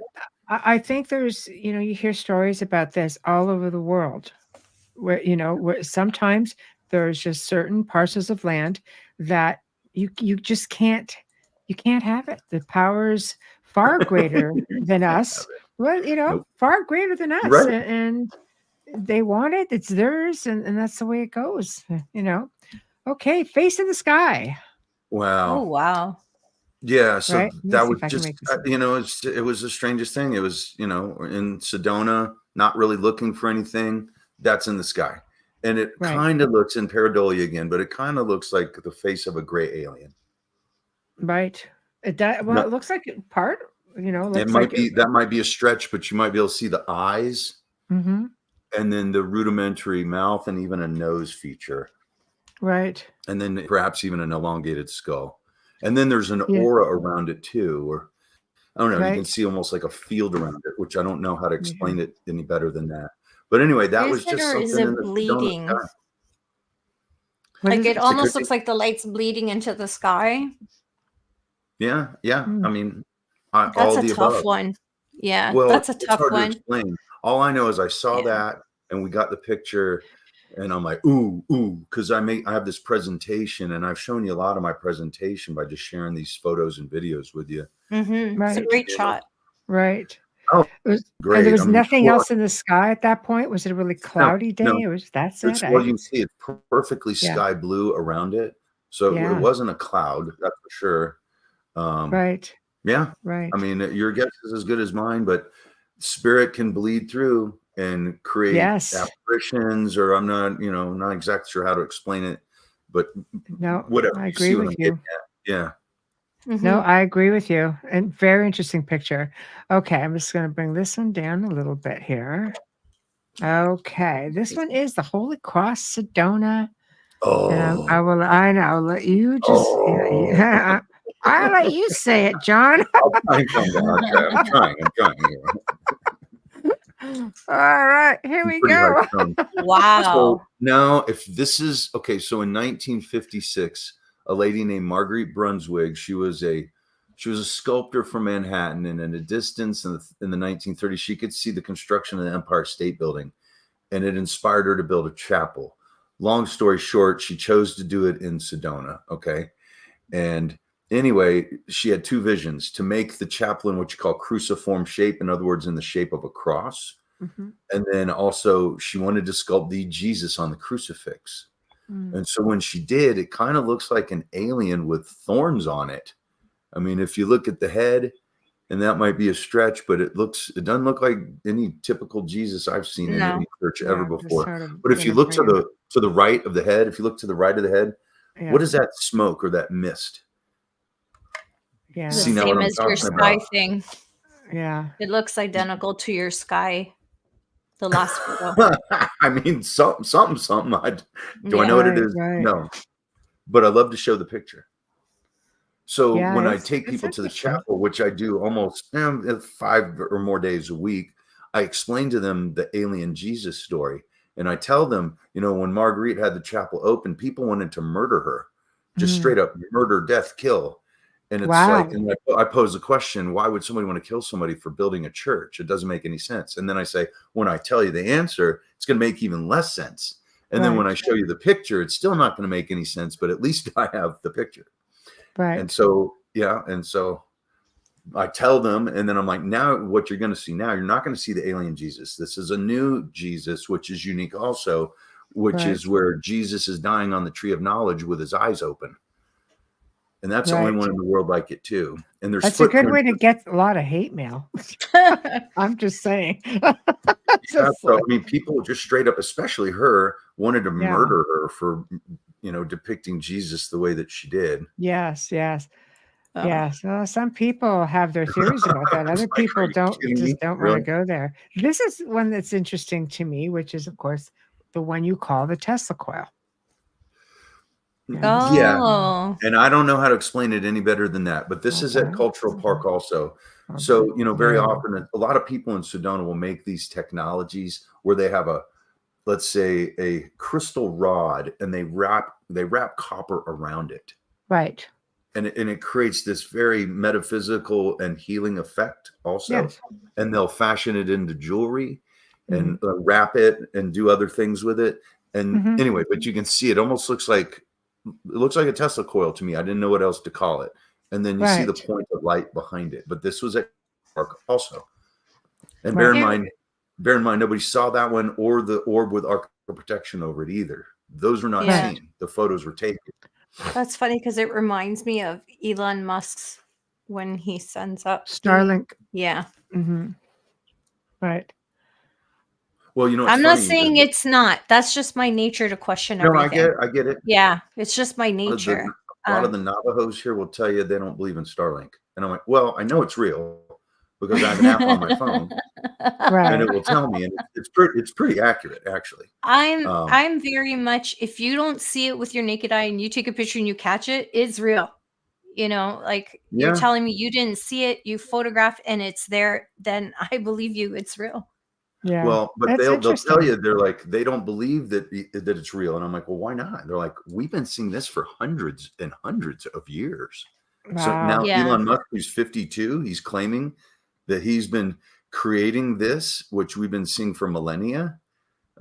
I think there's, you know, you hear stories about this all over the world where, you know, where sometimes there's just certain parcels of land that you just can't have it. The power's far greater than us. Well, you know, far greater than us. Right. And they want it. It's theirs. And that's the way it goes, you know. Okay. Face in the sky. Wow. Oh, wow. Yeah, so Right? that was just, you know, it was the strangest thing. It was, you know, in Sedona, not really looking for anything. That's in the sky. And it kind of looks in pareidolia again, but it kind of looks like the face of a gray alien. Right. It looks like part, you know. It might be, that might be a stretch, but you might be able to see the eyes and then the rudimentary mouth and even a nose feature. Right. And then perhaps even an elongated skull. And then there's an aura around it too, or I don't know, you can see almost like a field around it, which I don't know how to explain it any better than that. But anyway, that was just something is in it the bleeding? sky. Like it almost looks like the light's bleeding into the sky. Yeah. I mean, that's all a the tough above. one. Yeah, well, that's a it's tough hard one. to explain. All I know is I saw that and we got the picture. And I'm like, ooh, because I have this presentation, and I've shown you a lot of my presentation by just sharing these photos and videos with you. It's a great shot. Right. Oh, great! And there was nothing else in the sky at that point. Was it a really cloudy day? No. It was. That's it. Well, you see, it's perfectly sky blue around it, so it wasn't a cloud. That's for sure. Right. Yeah. Right. I mean, your guess is as good as mine, but spirit can bleed through and create apparitions, or I'm not, you know, not exactly sure how to explain it, but whatever. I agree with you. Yeah. No, I agree with you. And very interesting picture. Okay, I'm just going to bring this one down a little bit here. Okay, this one is the Holy Cross Sedona. Oh, I'll let you just. I'll let you say it, John. I'm trying. All right, here we go. Wow. So now, if this is okay, so in 1956, a lady named Marguerite Brunswick, she was a sculptor from Manhattan, and in a distance in the 1930s, she could see the construction of the Empire State Building, and it inspired her to build a chapel. long story short, she chose to do it in Sedona. Okay. And anyway, she had two visions: to make the chapel in what you call cruciform shape, in other words, in the shape of a cross. Mm-hmm. And then also she wanted to sculpt the Jesus on the crucifix. Mm. And so when she did, it kind of looks like an alien with thorns on it. I mean, if you look at the head, and that might be a stretch, but it doesn't look like any typical Jesus I've seen in No. any church Yeah, ever just before. sort of But if you in a look to frame. the right of the head, if you look to the right of the head, Yeah. what is that smoke or that mist? Yeah. The See now same what I'm as your talking sky about? thing. Yeah. It looks identical to your sky. The last photo. I mean, something. Do I Yeah. know what it Right, is? right. No, but I love to show the picture. So Yeah, when I it's take people to the interesting. chapel, which I do almost 5 or more days a week, I explain to them the alien Jesus story. And I tell them, when Marguerite had the chapel open, people wanted to murder her, just Mm. straight up murder, death, kill. And it's Wow. like, and I pose the question, why would somebody want to kill somebody for building a church? It doesn't make any sense. And then I say, when I tell you the answer, it's going to make even less sense. And then when I Right. show you the picture, it's still not going to make any sense, but at least I have the picture. Right. And so, so I tell them, and then I'm like, now what you're going to see now, you're not going to see the alien Jesus. This is a new Jesus, which is unique also, which Right. is where Jesus is dying on the tree of knowledge with his eyes open. And that's the only Right. one in the world like it too. And there's That's a good way footprints. to get a lot of hate mail. I'm just saying. Yeah, Just so I like- mean, people just straight up, especially her, wanted to Yeah. murder her for, depicting Jesus the way that she did. Yes, yes, Oh. yes. Well, some people have their theories about that. It's Other like, people are you kidding me? just don't want to Really? go there. This is one that's interesting to me, which is, of course, the one you call the Tesla coil. Yeah. Oh. And I don't know how to explain it any better than that, but this is at Okay. Cultural Park also. Okay. So, very Yeah. often, a lot of people in Sedona will make these technologies where they have let's say a crystal rod, and they wrap copper around it. Right. And it creates this very metaphysical and healing effect also. Yes. And they'll fashion it into jewelry and wrap it and do other things with it. And Mhm. anyway, but you can see it almost looks like a Tesla coil to me. I didn't know what else to call it. And then you see the Right. point of light behind it. But this was at Park also. And Right. bear in mind, nobody saw that one or the orb with arc of protection over it either. Those were not Yeah. seen. The photos were taken. That's funny because it reminds me of Elon Musk's when he sends up Starlink. Yeah. Mm-hmm. Right. Well, it's I'm not funny, saying it's not. That's just my nature to question No, everything. I get it. Yeah, it's just my A lot of nature. A lot of the Navajos here will tell you they don't believe in Starlink. And I'm like, well, I know it's real because I have an app on my phone Right. and it will tell me. And it's pretty accurate, actually. I'm very much, if you don't see it with your naked eye and you take a picture and you catch it, it's real. Like you're Yeah. telling me you didn't see it, you photographed and it's there, then I believe you, it's real. Yeah. Well, but That's they'll tell interesting. you, they're like, they don't believe that it's real. And I'm like, well, why not? They're like, we've been seeing this for hundreds and hundreds of years. So Wow. now Yeah. Elon Musk, who's 52, he's claiming that he's been creating this, which we've been seeing for millennia.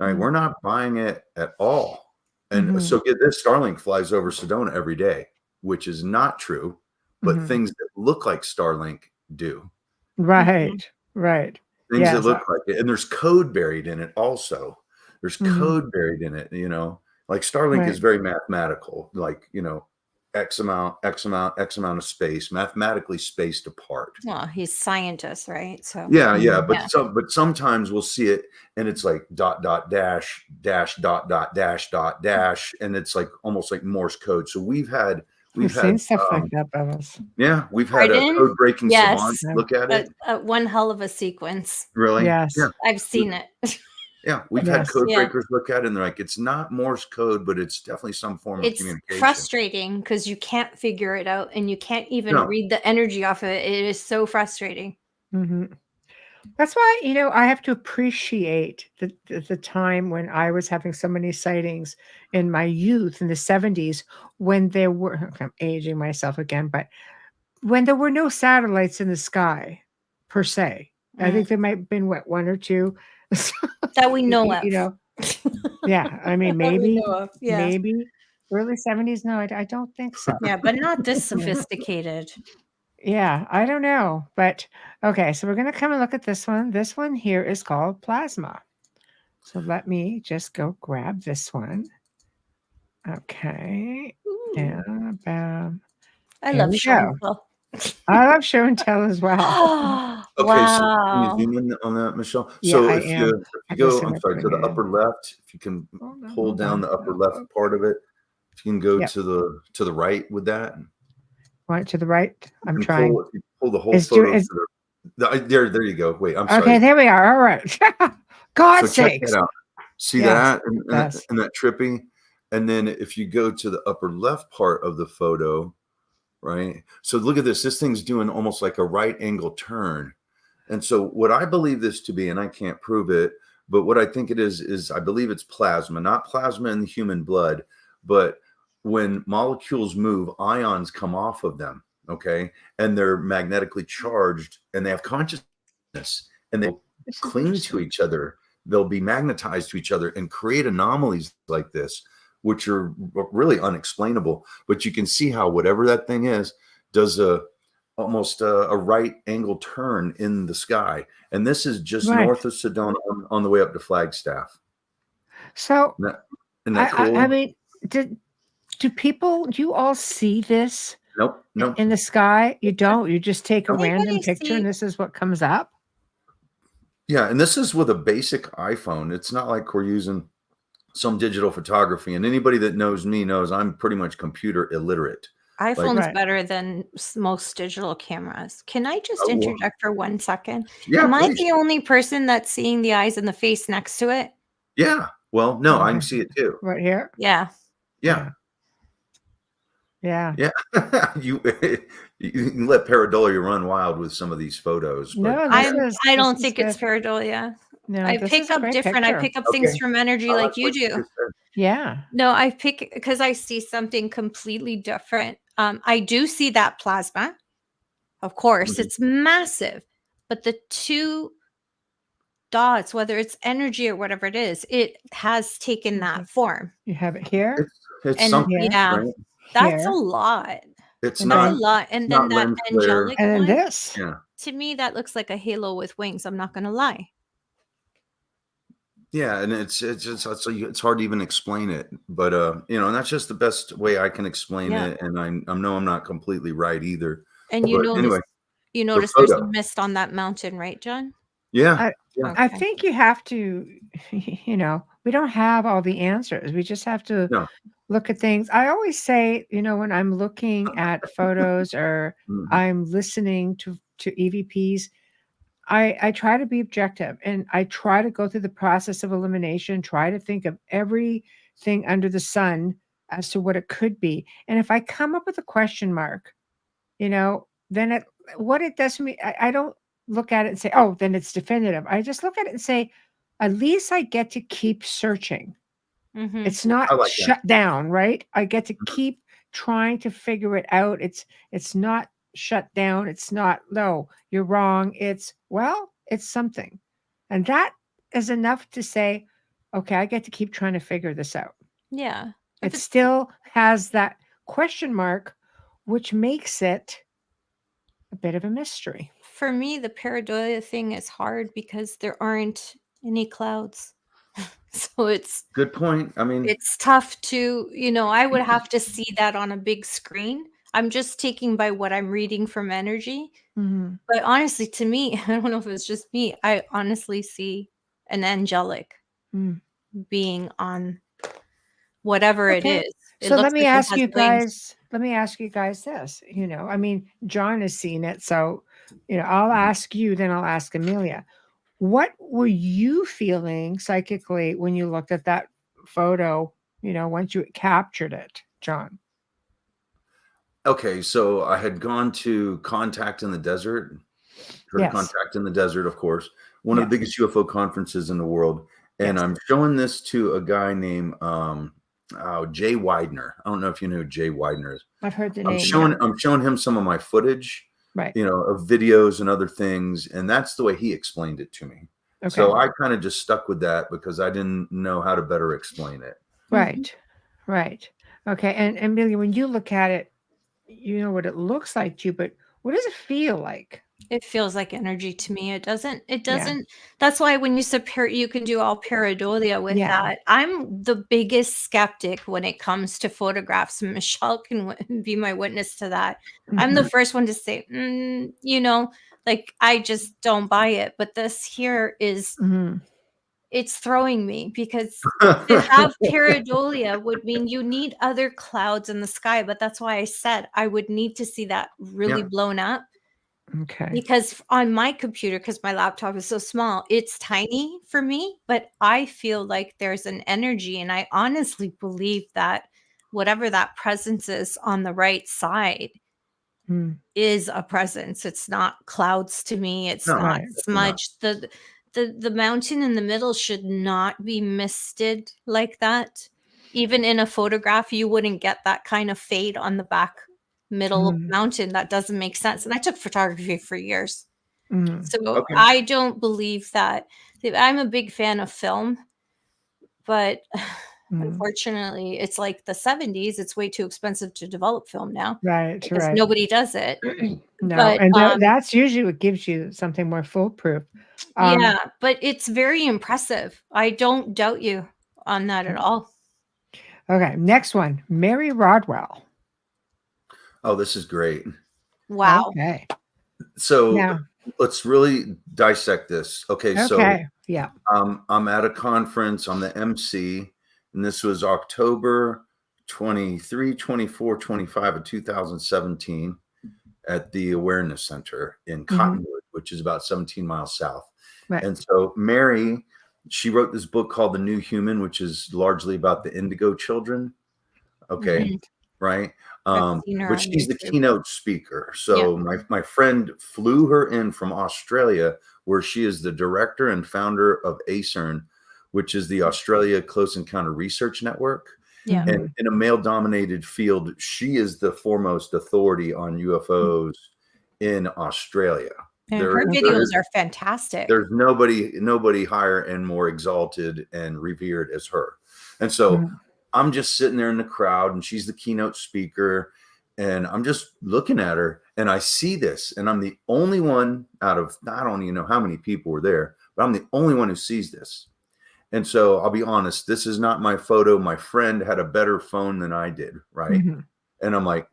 All right, Mhm. we're not buying it at all. And Mhm. so get this, Starlink flies over Sedona every day, which is not true, but Mhm. things that look like Starlink do. Right. Right. Things that Yes. look like it. And there's code buried in it also. There's Mhm. code buried in it, like Starlink is Right. very mathematical, like, X amount of space, mathematically spaced apart. Well, he's scientist, right? So Yeah, Mhm. but sometimes we'll see it and it's like dot dot dash dash dot dot dash dot dash, and it's like almost like Morse code. So we've had We've seen stuff like that, Bubbles. we've had a Pardon? code breaking Yes. savant look at it. One hell of a sequence. Really? Yes. Yeah. I've seen it. Yeah, we've had Yes. code Yeah. breakers look at it and they're like, it's not Morse code, but it's definitely some form of It's communication. frustrating because you can't figure it out and you can't even No. read the energy off of it. It is so frustrating. Mhm. That's why, I have to appreciate the time when I was having so many sightings in my youth in the 70s when there were, I'm aging myself again, but when there were no satellites in the sky per se. I think there might have been one or two. That we know of. Yeah, I mean, that we maybe, know of. Yeah. maybe early 70s. No, I don't think so. Yeah, but not this sophisticated. Yeah, I don't know. But okay, so we're going to come and look at this one. This one here is called plasma. So let me just go grab this one. Okay. Ooh. And I Here love we show go. and tell. I love show and tell as well. Okay, so can Wow. you zoom in on that, Michelle? Yeah, So I if am. you I'm go, just I'm gonna sorry, to bring the it upper in. left, if you can pull down the upper left Okay. part of it, if you can go Yep. to the right with that, Want it to the right? I'm and trying. if you pull the whole Is photo is to there you go. Wait, I'm okay? sorry. There we are. All right. God's So check sakes. that out. See Yes, that yes. and that trippy, and then if you go to the upper left part of the photo, right? So look at this. This thing's doing almost like a right angle turn. And so what I believe this to be, and I can't prove it, but what I think it is I believe it's plasma, not plasma in the human blood, but when molecules move, ions come off of them, okay? And they're magnetically charged and they have consciousness and they This is cling to interesting. each other. They'll be magnetized to each other and create anomalies like this, which are really unexplainable. But you can see how whatever that thing is does almost a right angle turn in the sky. And this is just Right. north of Sedona on the way up to Flagstaff. So Isn't that cool? I mean, do you all see this Nope. in the sky? You don't. You just take a Anybody random picture see- and this is what comes up. Yeah, and this is with a basic iPhone. It's not like we're using some digital photography. And anybody that knows me knows I'm pretty much computer illiterate. iPhone's Right. better than most digital cameras. Can I just Oh, well. interject for 1 second? Yeah, Am I please. the only person that's seeing the eyes and the face next to it? Yeah. Well, no, I Okay. can see it too. Right here. Yeah. Yeah. Yeah. you can let pareidolia run wild with some of these photos. But No, I this don't is think it's good. pareidolia. No, I this pick is a up great different. I picture. pick up things Okay. from energy I like you what do. just said. Yeah. No, I pick because I see something completely different. I do see that plasma. Of course, Mhm. it's massive. But the two dots, whether it's energy or whatever it is, it has taken that form. You have it here. It's And something, yeah, right? that's Here. a lot. It's And That's not a lot. And not then that lens flare. angelic And then one, this. Yeah. to me, that looks like a halo with wings. I'm not gonna lie. Yeah, and it's hard to even explain it, but and that's just the best way I can explain Yeah. it. And I know I'm not completely right either. And you But notice anyway, there's a photo. mist on that mountain, right, John? Yeah, I Okay. think you have to, we don't have all the answers. We just have to No. look at things. I always say, when I'm looking at photos or Mhm. I'm listening to EVPs, I try to be objective and I try to go through the process of elimination, try to think of everything under the sun as to what it could be. And if I come up with a question mark, then what it does for me, I don't look at it and say, oh, then it's definitive. I just look at it and say, at least I get to keep searching. Mhm. It's not I like that. shut down, right? I get to Mhm. keep trying to figure it out. It's not shut down. It's not, no, you're wrong. It's something. And that is enough to say, okay, I get to keep trying to figure this out. Yeah. It If it's- still has that question mark, which makes it a bit of a mystery. For me, the pareidolia thing is hard because there aren't any clouds. So it's Good point. I mean, tough to, I would have to see that on a big screen. I'm just taking by what I'm reading from energy. Mhm. But honestly, to me, I don't know if it's just me, I honestly see an angelic Mm. being on whatever Okay. it is. It So looks let me like it ask has you wings. guys. Let me ask you guys this. I mean, John has seen it, so I'll ask you, then I'll ask Amelia. What were you feeling psychically when you looked at that photo? Once you captured it, John. okay, so I had gone to Contact in the Desert. Heard of Yes. Contact in the Desert, of course. One of the Yes. biggest UFO conferences in the world. And Yes. I'm showing this to a guy named Jay Widener. I don't know if you know who Jay Widener is. I've heard the I'm name. Yeah. showing him some of my footage, Right. of videos and other things, and that's the way he explained it to me. Okay. So I kind of just stuck with that because I didn't know how to better explain it. Right. Right. Okay. And Amelia, when you look at it, you know what it looks like to you, but what does it feel like? It feels like energy to me. It doesn't, Yeah. that's why when you said you can do all pareidolia with Yeah. that. I'm the biggest skeptic when it comes to photographs. Michelle can be my witness to that. I'm the Mhm. first one to say, you know, like I just don't buy it. But this here is, Mhm. it's throwing me because to have pareidolia would mean you need other clouds in the sky. But that's why I said I would need to see that really Yeah. blown up. Okay. Because on my computer, because my laptop is so small, it's tiny for me, but I feel like there's an energy. And I honestly believe that whatever that presence is on the right side Mm. is a presence. It's not clouds to me. It's No, not Right. smudged. The mountain in the middle should not be misted like that. Even in a photograph, you wouldn't get that kind of fade on the back middle of the Mm. mountain. That doesn't make sense. And I took photography for years. Mm. So Okay. I don't believe that. I'm a big fan of film, but Mm. unfortunately, it's like the 70s. It's way too expensive to develop film now Right. because Right. nobody does it. No, But and that's usually what gives you something more foolproof. yeah, but it's very impressive. I don't doubt you on that at all. Okay, next one, Mary Rodwell. Oh, this is great. Wow. Okay. So Now, let's really dissect this. Okay. So okay. Yeah. I'm at a conference. I'm the MC, and this was October 23, 24, 25 of 2017 at the Awareness Center in Cottonwood, which is about 17 miles south. Right. And so Mary, she wrote this book called The New Human, which is largely about the indigo children. Okay. Mhm. Right. I've seen her But on she's the YouTube. keynote speaker. Yeah. So my friend flew her in from Australia, where she is the director and founder of ACERN, which is the Australia Close Encounter Research Network. Yeah. And in a male-dominated field, she is the foremost authority on UFOs in Australia. And her videos are fantastic. There's nobody higher and more exalted and revered as her. And so I'm just sitting there in the crowd, and she's the keynote speaker, and I'm just looking at her, and I see this, and I'm the only one out of, I don't even know how many people were there, but I'm the only one who sees this. And so I'll be honest, this is not my photo. My friend had a better phone than I did, right? And I'm like,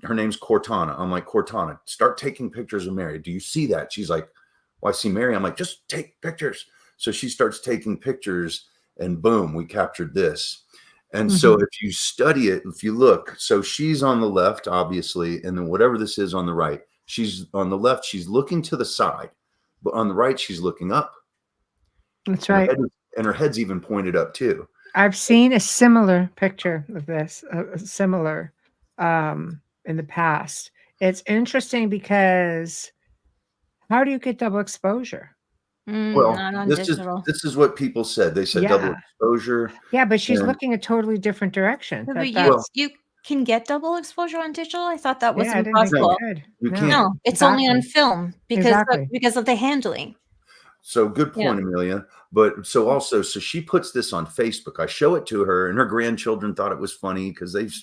her name's Cortana. I'm like, Cortana, start taking pictures of Mary. Do you see that? She's like, well, I see Mary. I'm like, just take pictures. So she starts taking pictures, and boom, we captured this. And so if you study it, if you look, so she's on the left, obviously, and then whatever this is on the right, she's on the left, she's looking to the side, but on the right, she's looking up. That's right. And her head's even pointed up too. I've seen a similar picture of this, similar in the past. It's interesting because how do you get double exposure? Well, Not on this digital. is what people said. They said double exposure. Yeah, but she's looking a totally different direction. But you can get double exposure on digital. I thought that was impossible. You can't. No, it's only on film because of the handling. So good point, Amelia. But so she puts this on Facebook. I show it to her, and her grandchildren thought it was funny because they've,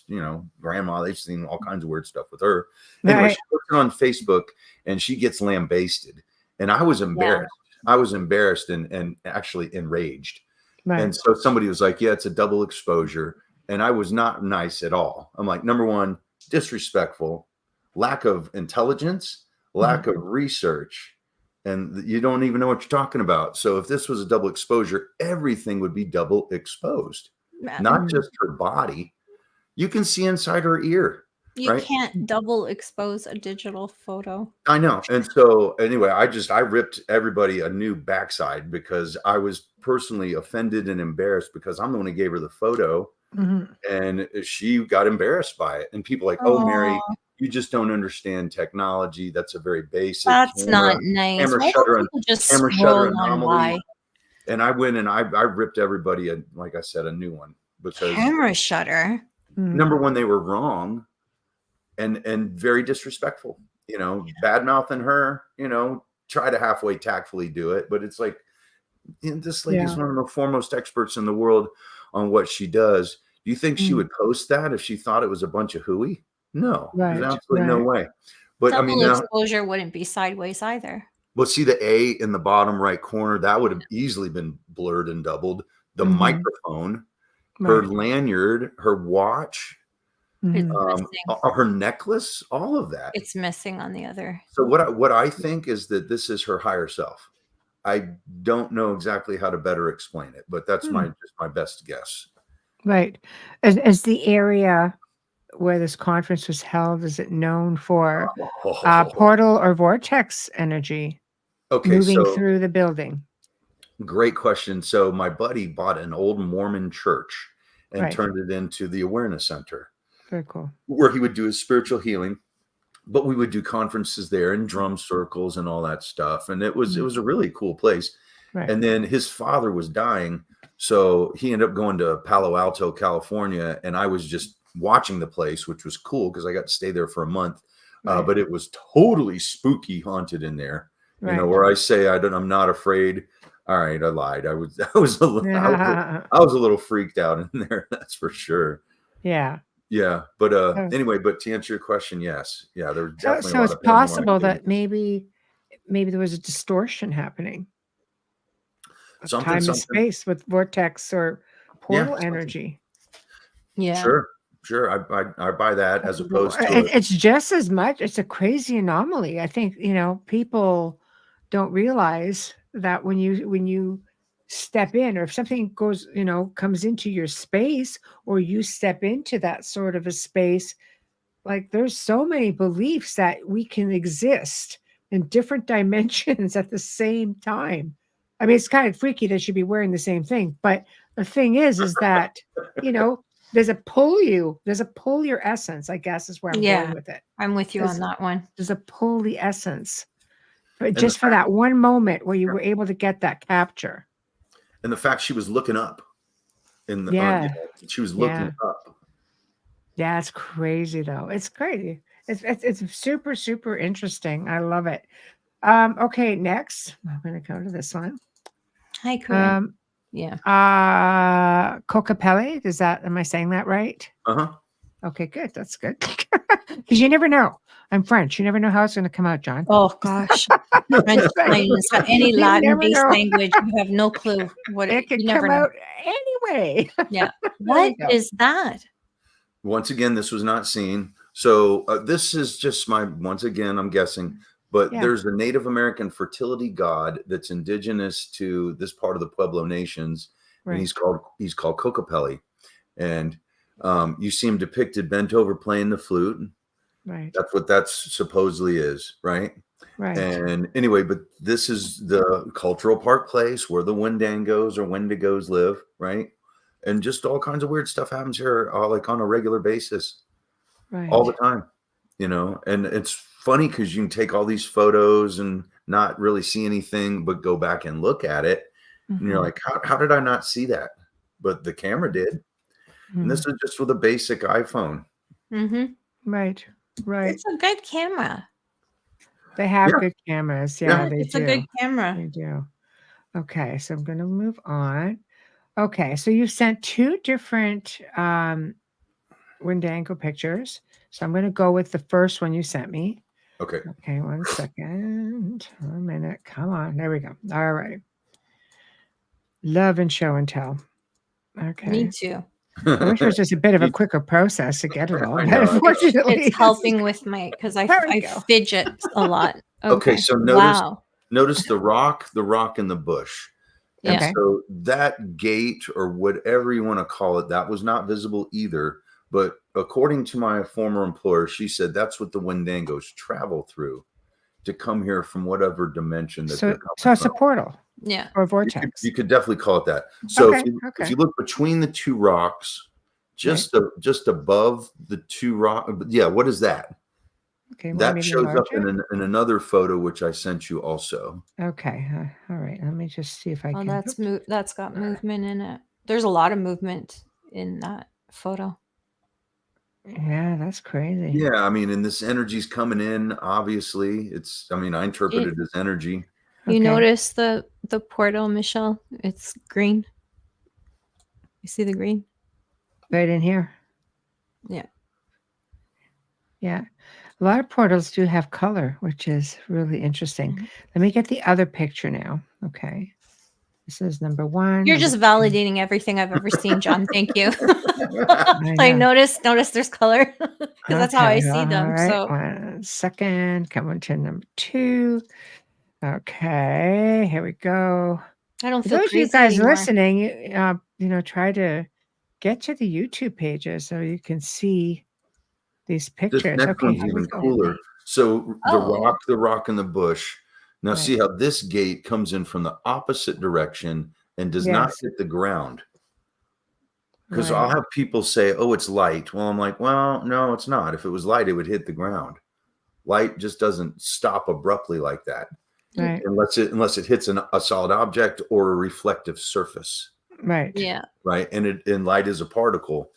grandma, they've seen all kinds of weird stuff with her. Anyway, she puts it on Facebook, and she gets lambasted. And I was embarrassed. I was embarrassed and actually enraged. Right. And so somebody was like, yeah, it's a double exposure. And I was not nice at all. I'm like, number one, disrespectful, lack of intelligence, lack of research. And you don't even know what you're talking about. So if this was a double exposure, everything would be double exposed, not just her body. You can see inside her ear. You can't double expose a digital photo. I know. And so anyway, I ripped everybody a new backside because I was personally offended and embarrassed because I'm the one who gave her the photo and she got embarrassed by it. And people like, oh, Mary, you just don't understand technology. That's a very basic. That's not nice. Camera shutter anomaly. And I went and I ripped everybody, like I said, a new one because camera shutter. Number one, they were wrong. And very disrespectful, bad mouthing her, try to halfway tactfully do it. But it's like, And this lady is one of the foremost experts in the world on what she does. Do you think she would post that if she thought it was a bunch of hooey? No, there's absolutely no way. But I mean, double exposure wouldn't be sideways either. Well, see the A in the bottom right corner, that would have easily been blurred and doubled. The microphone, her lanyard, her watch, her necklace, all of that. It's missing on the other. So what I think is that this is her higher self. I don't know exactly how to better explain it, but that's just my best guess. Right. As the area where this conference was held, is it known for portal or vortex energy moving through the building? Great question. So my buddy bought an old Mormon church and turned it into the awareness center. Very cool. Where he would do his spiritual healing, but we would do conferences there and drum circles and all that stuff. And it was a really cool place. Right. And then his father was dying. So he ended up going to Palo Alto, California. And I was just watching the place, which was cool because I got to stay there for a month. But it was totally spooky, haunted in there. You know, where I say I'm not afraid. All right, I lied. I was a little freaked out in there. That's for sure. Yeah. Yeah, but anyway, but to answer your question, yes, there was definitely. So it's possible that maybe there was a distortion happening. Time and space with vortex or portal energy. Yeah, sure. I buy that as opposed to it's just as much. It's a crazy anomaly. I think people don't realize that when you step in, or if something goes, comes into your space, or you step into that sort of a space, like there's so many beliefs that we can exist in different dimensions at the same time. I mean, it's kind of freaky that you'd be wearing the same thing, but the thing is that, there's a pull your essence, I guess is where I'm going with it. I'm with you on that one. There's a pull the essence, but just for that one moment where you were able to get that capture. And the fact she was looking up she was looking up. Yeah, it's crazy though. It's crazy. It's super, super interesting. I love it. Okay, next I'm going to go to this one. Hi, Corinne. Cocapelli. Am I saying that right? Okay, good. That's good. Because you never know. I'm French. You never know how it's going to come out, John. Oh gosh, French planes, any Latin-based language, you have no clue what it could come out anyway. Yeah. What is that? Once again, this was not seen. So this is just once again, I'm guessing, but there's a Native American fertility god that's indigenous to this part of the Pueblo Nations, and he's called Cocapelli, and you see him depicted bent over playing the flute. Right. That's what that supposedly is, right? Right. And anyway, but this is the cultural park place where the Wendangos or Wendigos live, right? And just all kinds of weird stuff happens here, like on a regular basis, all the time, And it's funny because you can take all these photos and not really see anything, but go back and look at it, and you're like, how did I not see that? But the camera did, and this is just with a basic iPhone. Right. It's a good camera. They have good cameras. Yeah, they do. It's a good camera. They do. Okay, so I'm going to move on. Okay, so you sent 2 different Wendango pictures. So I'm going to go with the first one you sent me. Okay. Okay, 1 second. 1 minute. Come on. There we go. All right. Love and show and tell. Okay. Me too. I wish it was just a bit of a quicker process to get it all. But unfortunately, it's helping with because I fidget a lot. Okay, so notice the rock in the bush. And so that gate, or whatever you want to call it, that was not visible either. But according to my former employer, she said that's what the Wendangos travel through to come here from whatever dimension that they're coming So it's a portal. Yeah. Or vortex. You could definitely call it that. So if you look between the 2 rocks, just above the 2 rocks, what is that? Okay. That shows up in another photo, which I sent you also. Okay. All right. Let me just see if I can. That's got movement in it. There's a lot of movement in that photo. Yeah, that's crazy. Yeah. I mean, and this energy's coming in, obviously. I interpret it as energy. You notice the the portal, Michelle. It's green. You see the green? Right in here. Yeah. Yeah. A lot of portals do have color, which is really interesting. Let me get the other picture now. Okay. This is number 1. You're number just 2. validating everything I've ever seen, John. Thank you. I Like know. notice there's color because that's how I see all them. right. So 1 second. Come on to number 2. Okay. Here we go. I don't For feel those of you crazy guys anymore. listening, try to get to the YouTube pages so you can see these This pictures. next Okay, one's here we even go. cooler. So Oh. the rock in the bush. Now Right. see how this gate comes in from the opposite direction and does not Yes. hit the ground. Because I'll Right. have people say, "Oh, it's light." Well, I'm like, "Well, no, it's not. If it was light, it would hit the ground. Light just doesn't stop abruptly like that, Right. unless it hits a solid object or a reflective surface, Right. Yeah. right? And light is a particle.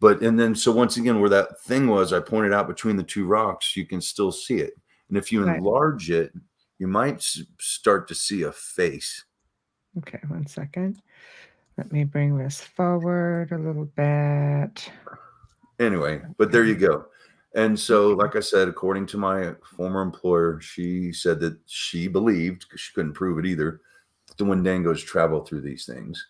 And then so once again, where that thing was, I pointed out between the two rocks, you can still see it. And if you Right. enlarge it, you might start to see a face. Okay, 1 second. Let me bring this forward a little bit. Anyway, but there you go. And so, like I said, according to my former employer, she said that she believed, because she couldn't prove it either, that the Wendangos travel through these things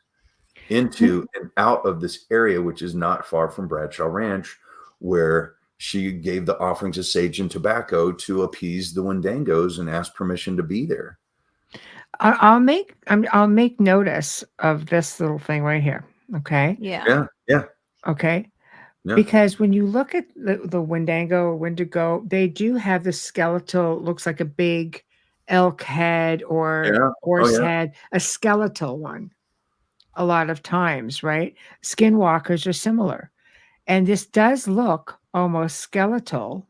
into and out of this area, which is not far from Bradshaw Ranch, where she gave the offerings of sage and tobacco to appease the Wendangos and ask permission to be there. I'll make notice of this little thing right here. Okay. Yeah. Yeah. Okay. Yeah. Because when you look at the Wendigo or Wendigo, they do have the skeletal, looks like a big elk head or Yeah. horse Oh, yeah. head, a skeletal one. A lot of times, right? Skinwalkers are similar. And this does look almost skeletal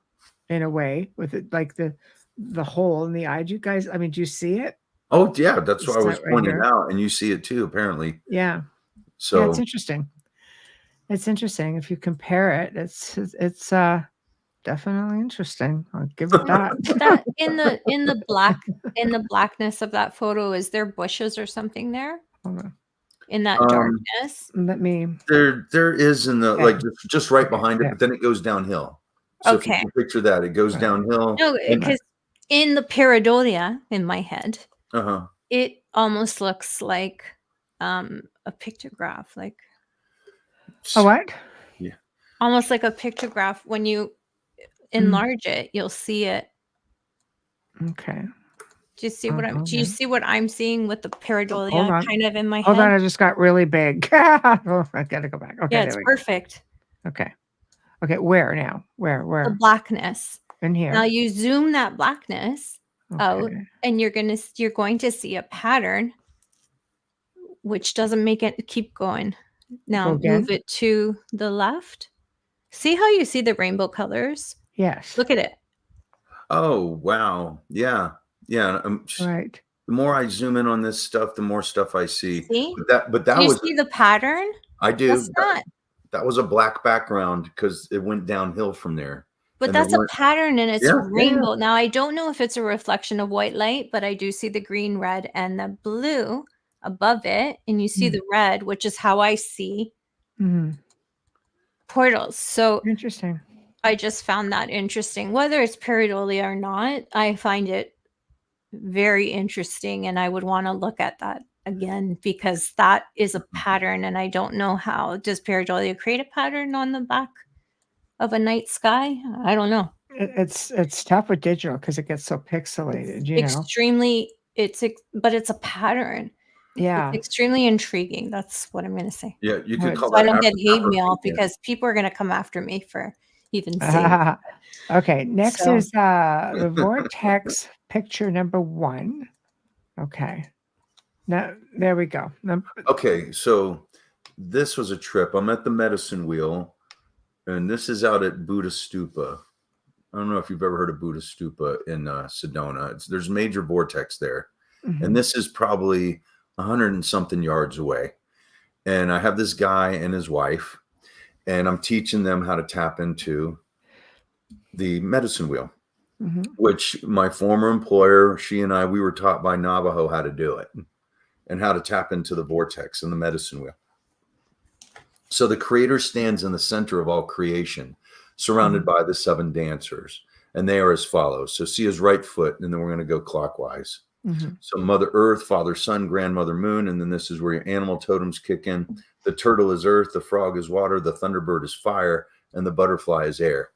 in a way with it, like the hole in the eye. Do you guys, I mean, do you see it? Oh, yeah. That's what I was That right pointing here. out. And you see it too, apparently. Yeah. So Yeah, it's interesting. It's interesting. If you compare it, it's definitely interesting. I'll give it that. That in the blackness of that photo, is there bushes or something there Hold on. in that darkness? Let me. there is in the Okay. like just right Okay, behind it, yeah. but then it goes downhill. So if you Okay. can picture that, it goes Right. downhill. No, because in the pareidolia in my head, Uh-huh. it almost looks like a pictograph, like A what? almost like a pictograph. When you enlarge it, you'll see it. Okay. Do you see what I'm seeing with the Hold pareidolia on. kind of in my Hold head? on, I just got really big. Oh, I gotta go back. Okay, Yeah, there it's we go. perfect. Okay. Okay, where now? The Where? blackness. In here. Now you zoom that blackness out, Okay. and you're going to see a pattern, which doesn't make it keep going. Now Go again? move it to the left. See how you see the rainbow colors? Yes. Look at it. Oh, wow. Yeah. Yeah. Right. The more I zoom in on this stuff, the more stuff I see. See? But that Do you was see the pattern? I do. That's not. That was a black background because it went downhill from there. But And there that's a weren't- pattern, and it's Yeah, rainbow. Now I don't know if it's a reflection of white light, but I do see the green, red, and the blue above it, and you see the red, which is how I see portals. So Interesting. I just found that interesting. Whether it's pareidolia or not, I find it very interesting, and I would want to look at that again because that is a pattern, and I don't know how. Does pareidolia create a pattern on the back of a night sky? I don't know. It's tough with digital because it gets so pixelated, you know. Extremely, but it's a pattern. Yeah. It's extremely intriguing. That's what I'm going to say. Yeah, you could Right. call So I that don't get hate African mail Indian. because people are going to come after me for even saying. Okay, next So- is the Vortex picture number 1. Okay. Now there we go. Okay, so this was a trip. I'm at the medicine wheel, and this is out at Buddha Stupa. I don't know if you've ever heard of Buddha Stupa in Sedona. There's major vortex there. And this is probably 100 and something yards away. And I have this guy and his wife, and I'm teaching them how to tap into the medicine wheel, which my former employer, she and I, we were taught by Navajo how to do it. and how to tap into the vortex and the medicine wheel. So the creator stands in the center of all creation, surrounded by the 7 dancers, and they are as follows. So see his right foot, and then we're going to go clockwise. So Mother Earth, Father Sun, Grandmother Moon, and then this is where your animal totems kick in. The turtle is earth, the frog is water, the thunderbird is fire, and the butterfly is air.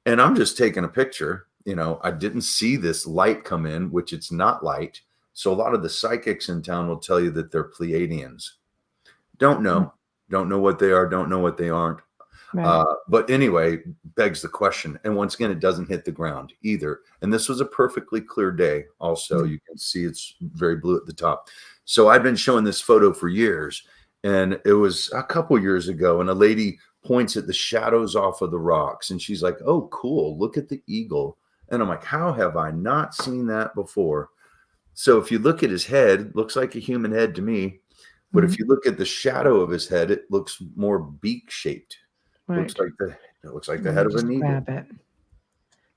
And I'm just taking a picture. You know, I didn't see this light come in, which it's not light. So a lot of the psychics in town will tell you that they're Pleiadians. Don't know what they are, don't know what they aren't. Right. But anyway, begs the question. And once again, it doesn't hit the ground either. And this was a perfectly clear day. Also, you can see it's very blue at the top. So I've been showing this photo for years, and it was a couple years ago, and a lady points at the shadows off of the rocks, and she's like, "Oh, cool. Look at the eagle." And I'm like, how have I not seen that before? So if you look at his head, looks like a human head to me. But if you look at the shadow of his head, it looks more beak shaped. Right. It looks like the head of an eagle. Grab it.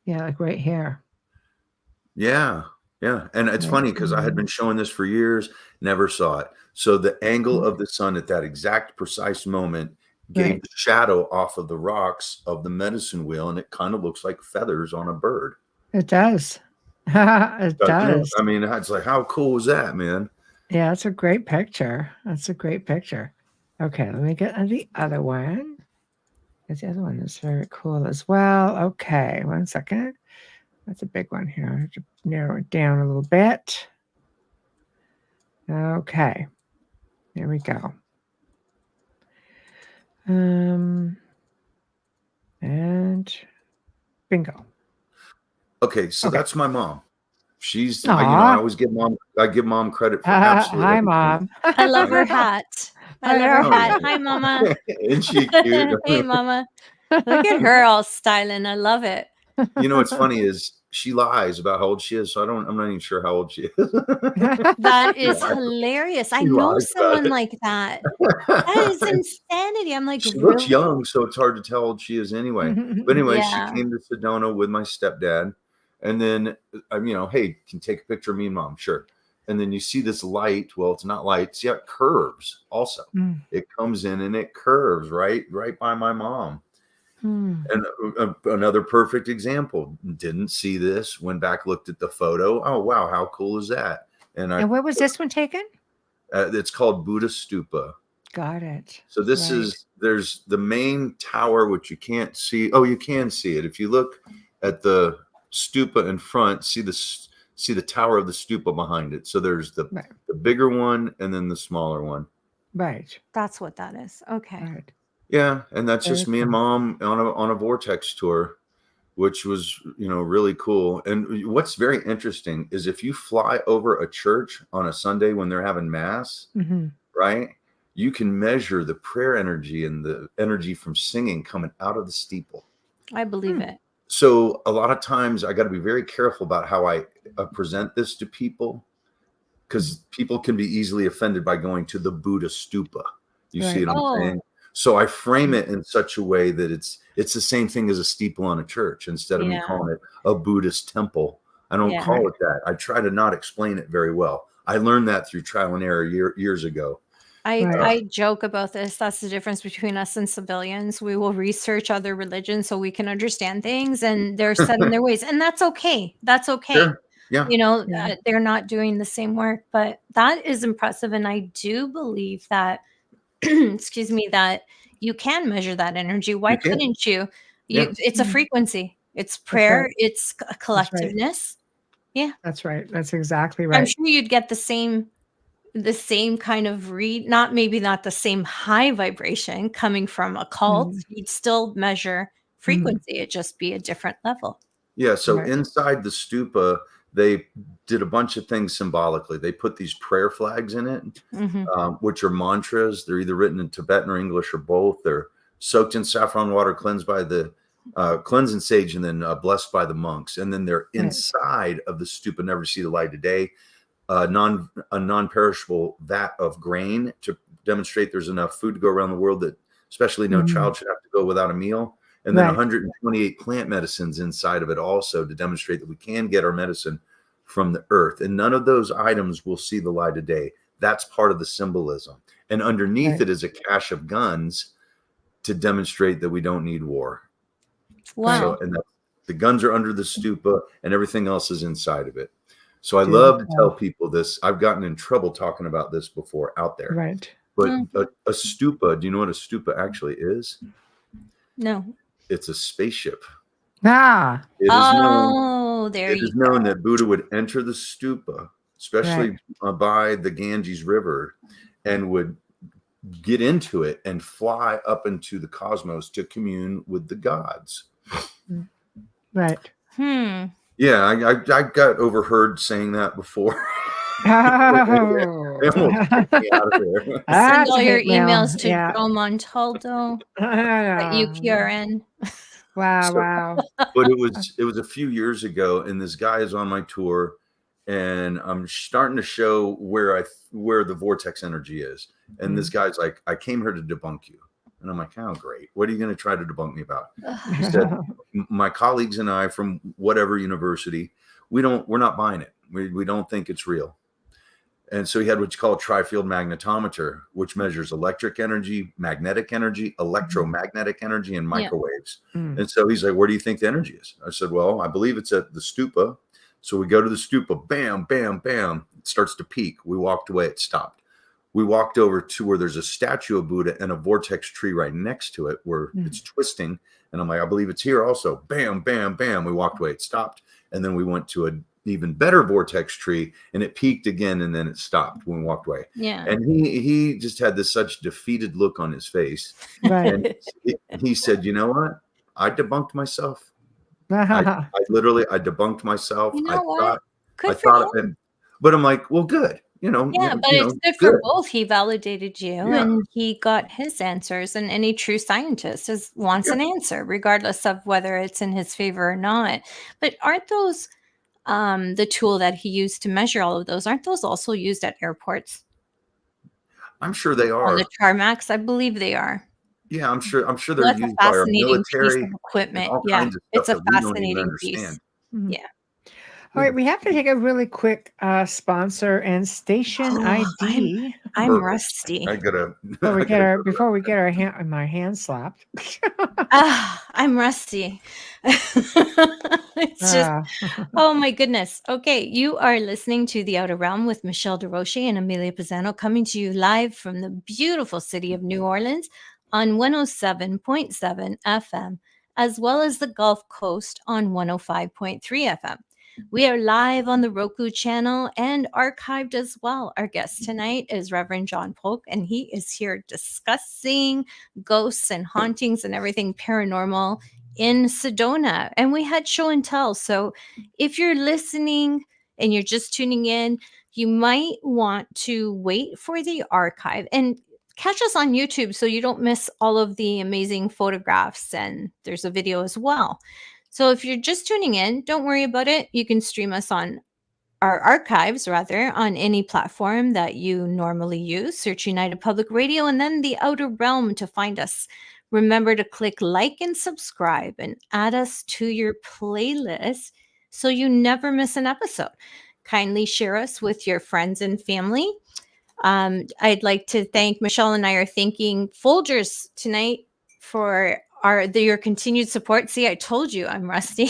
Yeah, like right here. Yeah. And it's funny because I had been showing this for years, never saw it. So the angle of the sun at that exact precise moment gave the shadow off of the rocks of the medicine wheel, and it kind of looks like feathers on a bird. It does. It does. I mean, it's like, how cool was that, man? Yeah, it's a great picture. That's a great picture. Okay, let me get the other one. The other one is very cool as well. Okay, 1 second. That's a big one here. I have to narrow it down a little bit. Okay, there we go. And bingo. Okay, so that's my mom. She's, I always give mom credit for absolutely Hi, everything. Mom. I love her hat. I love her hat. Hi, Mama. Isn't she cute? Hey, Mama. Look at her all styling. I love it. You know what's funny is she lies about how old she is, so I'm not even sure how old she is. That is hilarious. I know someone like that. That is insanity. I'm like, she looks young, so it's hard to tell how old she is anyway. But anyway, she came to Sedona with my stepdad, and then hey, can take a picture of me and Mom? Sure. And then you see this light. Well, it's not light. See how it curves also. It comes in and it curves right by my mom. And another perfect example. Didn't see this. Went back, looked at the photo. Oh, wow. How cool is that? And where was this one taken? It's called Buddha Stupa. Got it. So this is, there's the main tower, which you can't see. Oh, you can see it. If you look at the stupa in front, see the tower of the stupa behind it. So there's the bigger one and then the smaller one. Right. That's what that is. Okay. Right. Yeah, and that's just me and Mom on a Vortex tour, which was really cool. And what's very interesting is if you fly over a church on a Sunday when they're having mass, right, you can measure the prayer energy and the energy from singing coming out of the steeple. I believe it. So a lot of times I got to be very careful about how I present this to people, because people can be easily offended by going to the Buddha stupa. You see what I'm saying? So I frame it in such a way that it's the same thing as a steeple on a church. Instead of me calling it a Buddhist temple, I don't call it that. I try to not explain it very well. I learned that through trial and error years ago. I joke about this. That's the difference between us and civilians. We will research other religions so we can understand things, and they're set in their ways. And that's okay. That's okay. Sure. Yeah. They're not doing the same work, but that is impressive. And I do believe that, excuse me, that you can measure that energy. Why couldn't you? It's a frequency. It's prayer. It's a collectiveness. Yeah. That's right. That's exactly right. I'm sure you'd get the same kind of read, not the same high vibration coming from a cult. You'd still measure frequency. It'd just be a different level. Yeah. So inside the stupa, they did a bunch of things symbolically. They put these prayer flags in it, which are mantras. They're either written in Tibetan or English or both. They're soaked in saffron water, cleansed by the cleansed in sage, and then blessed by the monks. And then they're inside of the stupa, never see the light of day. A non-perishable vat of grain to demonstrate there's enough food to go around the world, that especially no child should have to go without a meal. And then 128 plant medicines inside of it also, to demonstrate that we can get our medicine from the earth. And none of those items will see the light of day. That's part of the symbolism. And underneath it is a cache of guns to demonstrate that we don't need war. Wow. So, and the guns are under the stupa and everything else is inside of it. So I love to tell people this. I've gotten in trouble talking about this before out there. Right. But a stupa, do you know what a stupa actually is? No. It's a spaceship. Ah. It is known go. that Buddha would enter the stupa, especially by the Ganges River, and would get into it and fly up into the cosmos to commune with the gods. Right. Yeah, I got overheard saying that before. Oh. They almost kicked me out of there. Send all your hate mail. emails to Joe Montaldo at UPRN. Wow. But it was a few years ago, and this guy is on my tour, and I'm starting to show where the vortex energy is. And this guy's like, I came here to debunk you. And I'm like, oh, great. What are you going to try to debunk me about? He said, my colleagues and I from whatever university, we're not buying it. We don't think it's real. And so he had what you call a tri-field magnetometer, which measures electric energy, magnetic energy, electromagnetic energy, and microwaves. And so he's like, where do you think the energy is? I said, well, I believe it's at the stupa. So we go to the stupa, bam, bam, bam. It starts to peak. We walked away. It stopped. We walked over to where there's a statue of Buddha and a vortex tree right next to it where it's twisting. And I'm like, I believe it's here also. Bam, bam, bam. We walked away. It stopped. And then we went to an even better vortex tree and it peaked again. And then it stopped when we walked away. Yeah. And he just had this such defeated look on his face. Right. And he said, you know what? I debunked myself. I debunked myself. You know what? I thought, but I'm like, well, good. But it's good for both. He validated you and he got his answers. And any true scientist wants an answer, regardless of whether it's in his favor or not. But aren't those the tool that he used to measure all of those? Aren't those also used at airports? I'm sure they are. On the tarmacs, I believe they are. Yeah, I'm sure they're used by our military piece of equipment. Kinds of it's a stuff that we don't even fascinating understand. piece. Yeah. All right, we have to take a really quick sponsor and station ID. I'm rusty. I gotta before we get my hand slapped. I'm rusty. It's just oh my goodness. Okay, you are listening to The Outer Realm with Michelle Desrochers and Amelia Pisano, coming to you live from the beautiful city of New Orleans on 107.7 FM, as well as the Gulf Coast on 105.3 FM. We are live on the Roku channel and archived as well. Our guest tonight is Reverend John Polk, and he is here discussing ghosts and hauntings and everything paranormal in Sedona. And we had show and tell. So if you're listening and you're just tuning in, you might want to wait for the archive and catch us on YouTube so you don't miss all of the amazing photographs. And there's a video as well. So if you're just tuning in, don't worry about it. You can stream us on our archives, on any platform that you normally use. Search United Public Radio and then The Outer Realm to find us. Remember to click like and subscribe and add us to your playlist so you never miss an episode. Kindly share us with your friends and family. I'd like to thank Michelle and I are thanking Folgers tonight for your continued support. See, I told you I'm rusty.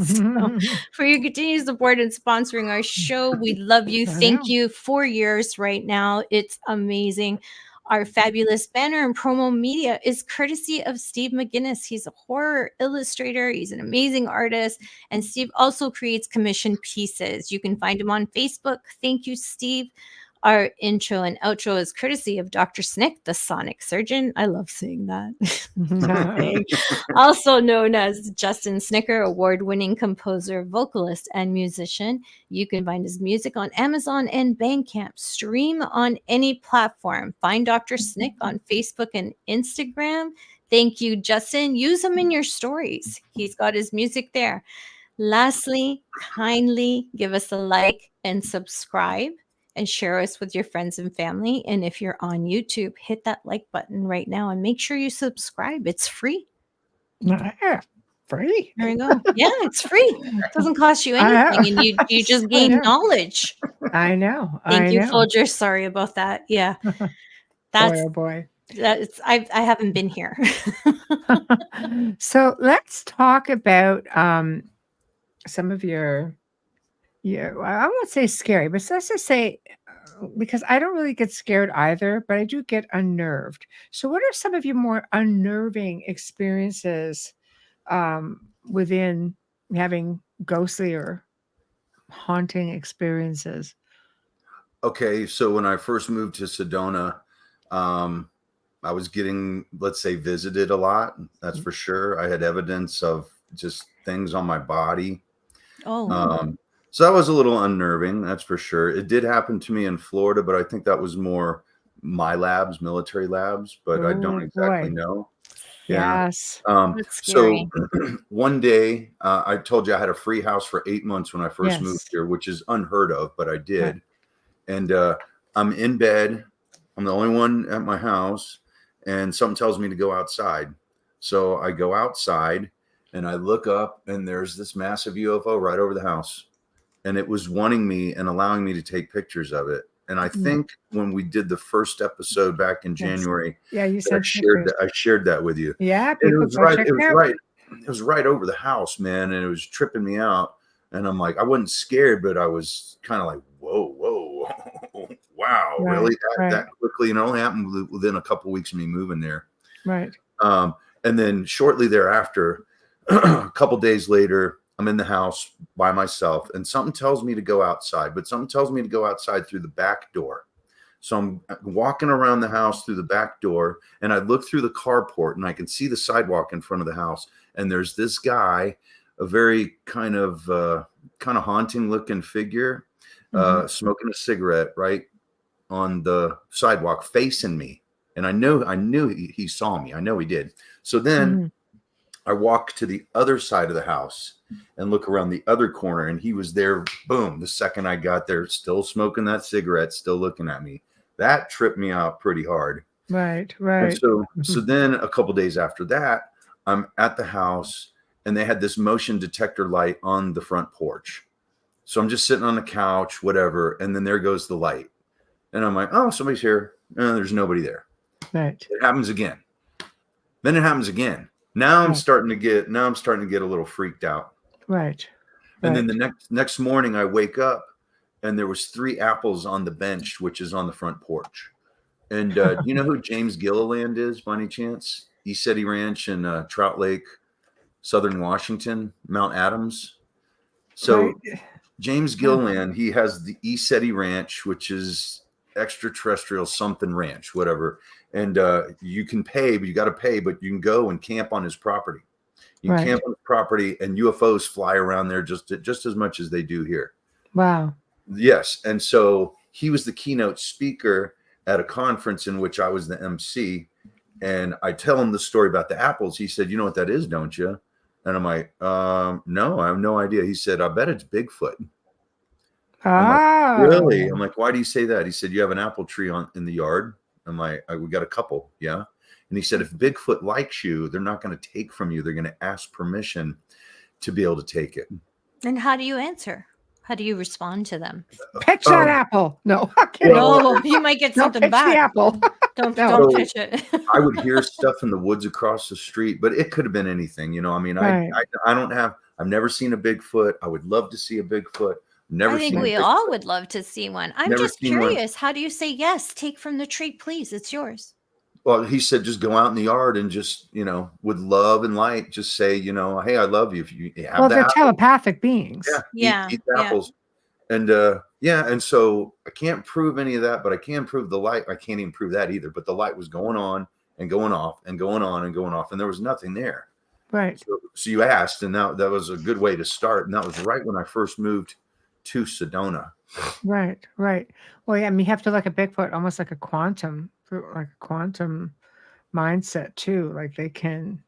So, for your continued support and sponsoring our show, we love you. Thank you. 4 years right now. It's amazing. Our fabulous banner and promo media is courtesy of Steve McGinnis. He's a horror illustrator. He's an amazing artist. And Steve also creates commission pieces. You can find him on Facebook. Thank you, Steve. Our intro and outro is courtesy of Dr. Snick, the sonic surgeon. I love saying that. Also known as Justin Snicker, award-winning composer, vocalist, and musician. You can find his music on Amazon and Bandcamp. Stream on any platform. Find Dr. Snick on Facebook and Instagram. Thank you, Justin. Use him in your stories. He's got his music there. Lastly, kindly give us a like and subscribe. And share us with your friends and family. And if you're on YouTube, hit that like button right now and make sure you subscribe. It's free. Free. There you go. Yeah, it's free. It doesn't cost you I know. anything, and you just gain know. knowledge. I know. Thank I you, know. Folger. Sorry about that. Yeah, Boy, that's oh boy. I haven't been here. So let's talk about some of your, I won't say scary, but let's just say, because I don't really get scared either, but I do get unnerved. So what are some of your more unnerving experiences within having ghostly or haunting experiences? Okay, so when I first moved to Sedona, I was getting, let's say, visited a lot. That's for sure. I had evidence of just things on my body. Oh, So that was a little unnerving, that's for sure. It did happen to me in Florida, but I think that was more my labs, military labs, but I don't Oh exactly boy. know. Yeah. Yes. that's So scary. one day, I told you I had a free house for 8 months when I first moved Yes. here, which is unheard of, but I did. Right. And I'm in bed. I'm the only one at my house, and something tells me to go outside. So I go outside and I look up, and there's this massive UFO right over the house. And it was wanting me and allowing me to take pictures of it. And I think when we did the first episode back in Mm. Yes. January, Yeah, you that I said shared that with you. Yeah, And people go check it out. it was right over the house, man, and it was tripping me out. And I'm like, I wasn't scared, but I was kind of like, whoa, wow, Right, really right. that quickly? And it only happened within a couple of weeks of me moving there. Right. And then shortly thereafter, a couple days later, I'm in the house by myself, and something tells me to go outside, but something tells me to go outside through the back door. So I'm walking around the house through the back door, and I look through the carport, and I can see the sidewalk in front of the house. And there's this guy, a very kind of haunting looking figure, smoking a cigarette right on the sidewalk, facing me. And I knew he saw me. I know he did. So then I walk to the other side of the house and look around the other corner, and he was there. Boom! The second I got there, still smoking that cigarette, still looking at me. That tripped me out pretty hard. Right. And Right. so then a couple days after that, I'm at the house, and they had this motion detector light on the front porch. So I'm just sitting on the couch, whatever, and then there goes the light, and I'm like, oh, somebody's here. And there's nobody there. Right. It happens again. Then it happens again. Now I'm starting to get a little freaked out. Right. And then the next morning I wake up, and there was 3 apples on the bench, which is on the front porch. And do you know who James Gilliland is by any chance? East Ranch in Trout Lake, Southern Washington, Mount Adams. So James Gilliland, he has the East Ranch, which is extraterrestrial something ranch, whatever. And you can pay, but you got to pay, but you can go and camp on his property. You can camp on his property, and UFOs fly around there just as much as they do here. Wow. Yes. And so he was the keynote speaker at a conference in which I was the MC. And I tell him the story about the apples. He said, you know what that is, don't you? And I'm like, no, I have no idea. He said, I bet it's Bigfoot. I'm like, really? I'm like, why do you say that? He said, you have an apple tree in the yard. I'm like, we got a couple. Yeah. And he said, if Bigfoot likes you, they're not going to take from you. They're going to ask permission to be able to take it. And how do you answer? How do you respond to them? Pitch that apple. No. No, you might get something pitch back. the apple. Don't pitch it. I would hear stuff in the woods across the street, but it could have been anything. You know, I mean, I've never seen a Bigfoot. I would love to see a Bigfoot. I think we all would love to see one. I'm just curious. How do you say yes? Take from the tree, please. It's yours. Well, he said, just go out in the yard and just, with love and light, just say, hey, I love you. If you have they're telepathic beings. Yeah. Eat apples. And and so I can't prove any of that, but I can prove the light. I can't even prove that either. But the light was going on and going off and going on and going off, and there was nothing there. Right. So you asked, and that was a good way to start. And that was right when I first moved to Sedona. Right. Well, yeah, I mean, you have to look at Bigfoot almost like a quantum mindset too. Like they can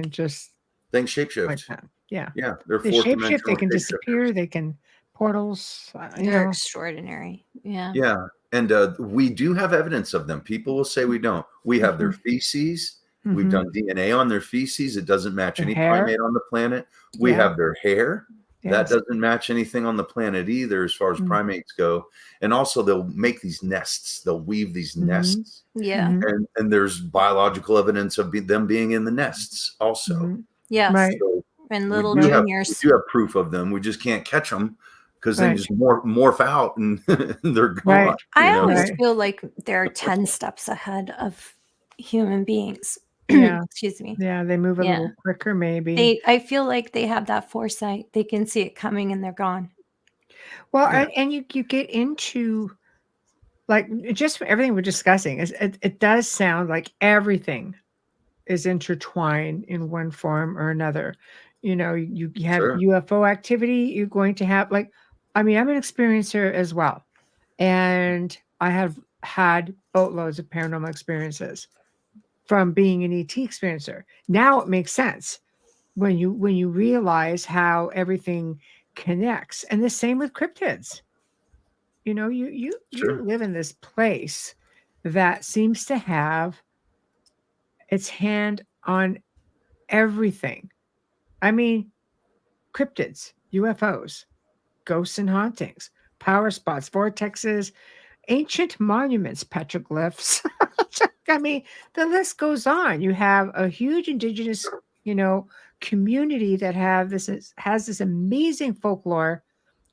just things shapeshift. Like that. Yeah. They're they shapeshift. They can disappear. They can portals. They're extraordinary. Yeah. And we do have evidence of them. People will say we don't. We have their feces We've done DNA on their feces. It doesn't match The any hair. primate on the planet. We Yeah. have their hair. That Yes. doesn't match anything on the planet either, as far as primates go. And also, they'll make these nests. They'll weave these nests. Yeah. And there's biological evidence of them being in the nests also. Yes. Right. So And little we do juniors. have proof of them. We just can't catch them because they Right. just morph out and they're gone. Right. I you know? always Right. feel like they're 10 steps ahead of human beings. Yeah. Excuse me. Yeah, they move a Yeah. little quicker, maybe. I feel like they have that foresight. They can see it coming and they're gone. Well, Yeah. and you get into like just everything we're discussing. It does sound like everything is intertwined in one form or another. You know, you have Sure. UFO activity. You're going to have I'm an experiencer as well, and I have had boatloads of paranormal experiences from being an ET experiencer. Now it makes sense when you realize how everything connects, and the same with cryptids. You know, you Sure. live in this place that seems to have its hand on everything. I mean, cryptids, UFOs, ghosts and hauntings, power spots, vortexes, ancient monuments, petroglyphs. I mean, the list goes on. You have a huge indigenous, community that has this amazing folklore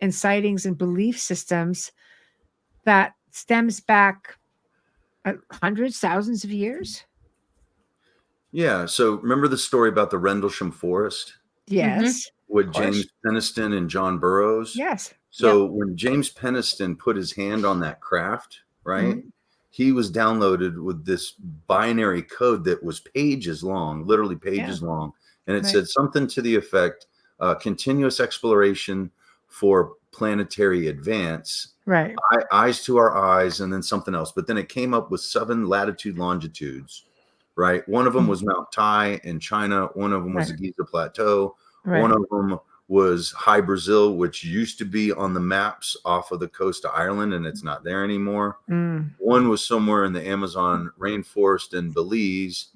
and sightings and belief systems that stems back hundreds, thousands of years. Yeah. So remember the story about the Rendlesham Forest Yes. with James Penniston and John Burroughs? Yes. So when James Penniston put his hand on that craft, right, he was downloaded with this binary code that was pages long, literally pages long. And it said something to the effect, continuous exploration for planetary advance, Right. eyes to our eyes, and then something else. But then it came up with 7 latitude longitudes, right? One of them was Mount Tai in China. One of them was the Giza Plateau. Right. One of them was High Brazil, which used to be on the maps off of the coast of Ireland, and it's not there anymore. One was somewhere in the Amazon rainforest in Belize,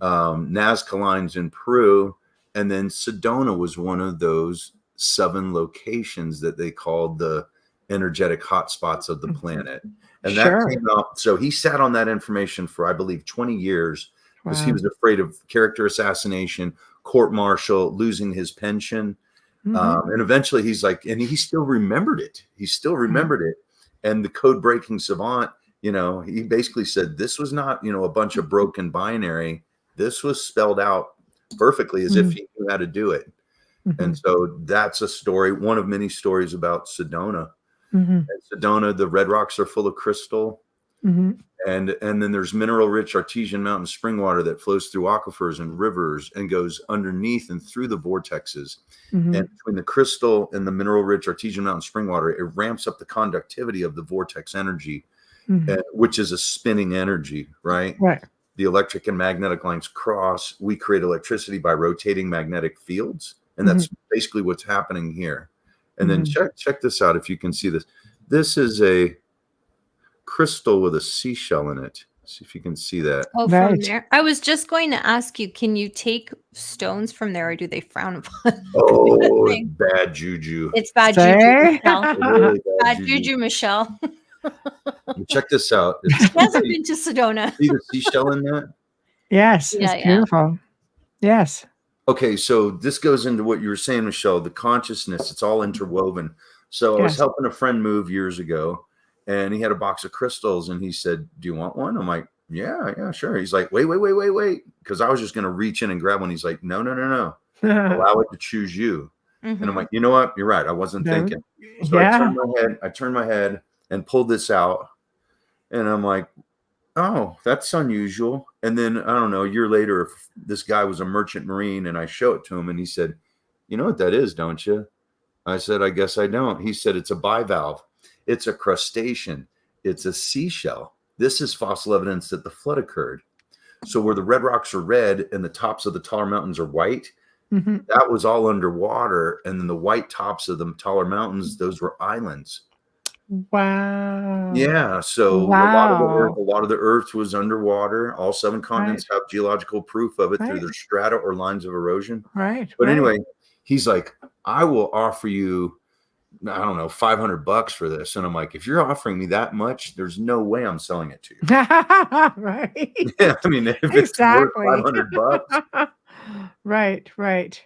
Nazca Lines in Peru, and then Sedona was one of those 7 locations that they called the energetic hotspots of the planet. And that came out. So he sat on that information for, I believe, 20 years because he was afraid of character assassination, court martial, losing his pension. And eventually he's like, and he still remembered it. He still remembered it. And the code breaking savant, he basically said, this was not, a bunch of broken binary. This was spelled out perfectly as if he knew how to do it. And so that's a story, one of many stories about Sedona. And Sedona, the red rocks are full of crystal. And then there's mineral rich artesian mountain spring water that flows through aquifers and rivers and goes underneath and through the vortexes. And between the crystal and the mineral rich artesian mountain spring water, it ramps up the conductivity of the vortex energy, which is a spinning energy, right? Right. The electric and magnetic lines cross. We create electricity by rotating magnetic fields. And that's basically what's happening here. And then check this out. If you can see this, this is a crystal with a seashell in it. See if you can see that. Oh, from there. I was just going to ask you, can you take stones from there or do they frown upon? Oh, it's bad juju. It's bad juju, Michelle. Really Bad juju, Michelle. Check this out. She hasn't been to Sedona. See the seashell in that? Yes. It's beautiful. Yes. Okay, so this goes into what you were saying, Michelle, the consciousness, it's all interwoven. So I was helping a friend move years ago, and he had a box of crystals, and he said, do you want one? I'm like, yeah, sure. He's like, wait. Because I was just going to reach in and grab one. He's like, no. Allow it to choose you. And I'm like, you know what? You're right. I wasn't thinking. So I turned my head and pulled this out, and I'm like, oh, that's unusual. And then, I don't know, a year later, if this guy was a merchant marine and I show it to him and he said, you know what that is, don't you? I said, I guess I don't. He said, it's a bivalve. It's a crustacean. It's a seashell. This is fossil evidence that the flood occurred. So where the red rocks are red and the tops of the taller mountains are white, that was all underwater. And then the white tops of the taller mountains, those were islands. Wow. Yeah, so Wow. a lot of the earth was underwater. All 7 continents Right. have geological proof of it through Right. their strata or lines of erosion. Right. But Right. anyway, he's like, I will offer you, I don't know, $500 for this. And I'm like, if you're offering me that much, there's no way I'm selling it to you. Right. Yeah, I mean, if it's worth Exactly. $500, Right. Right.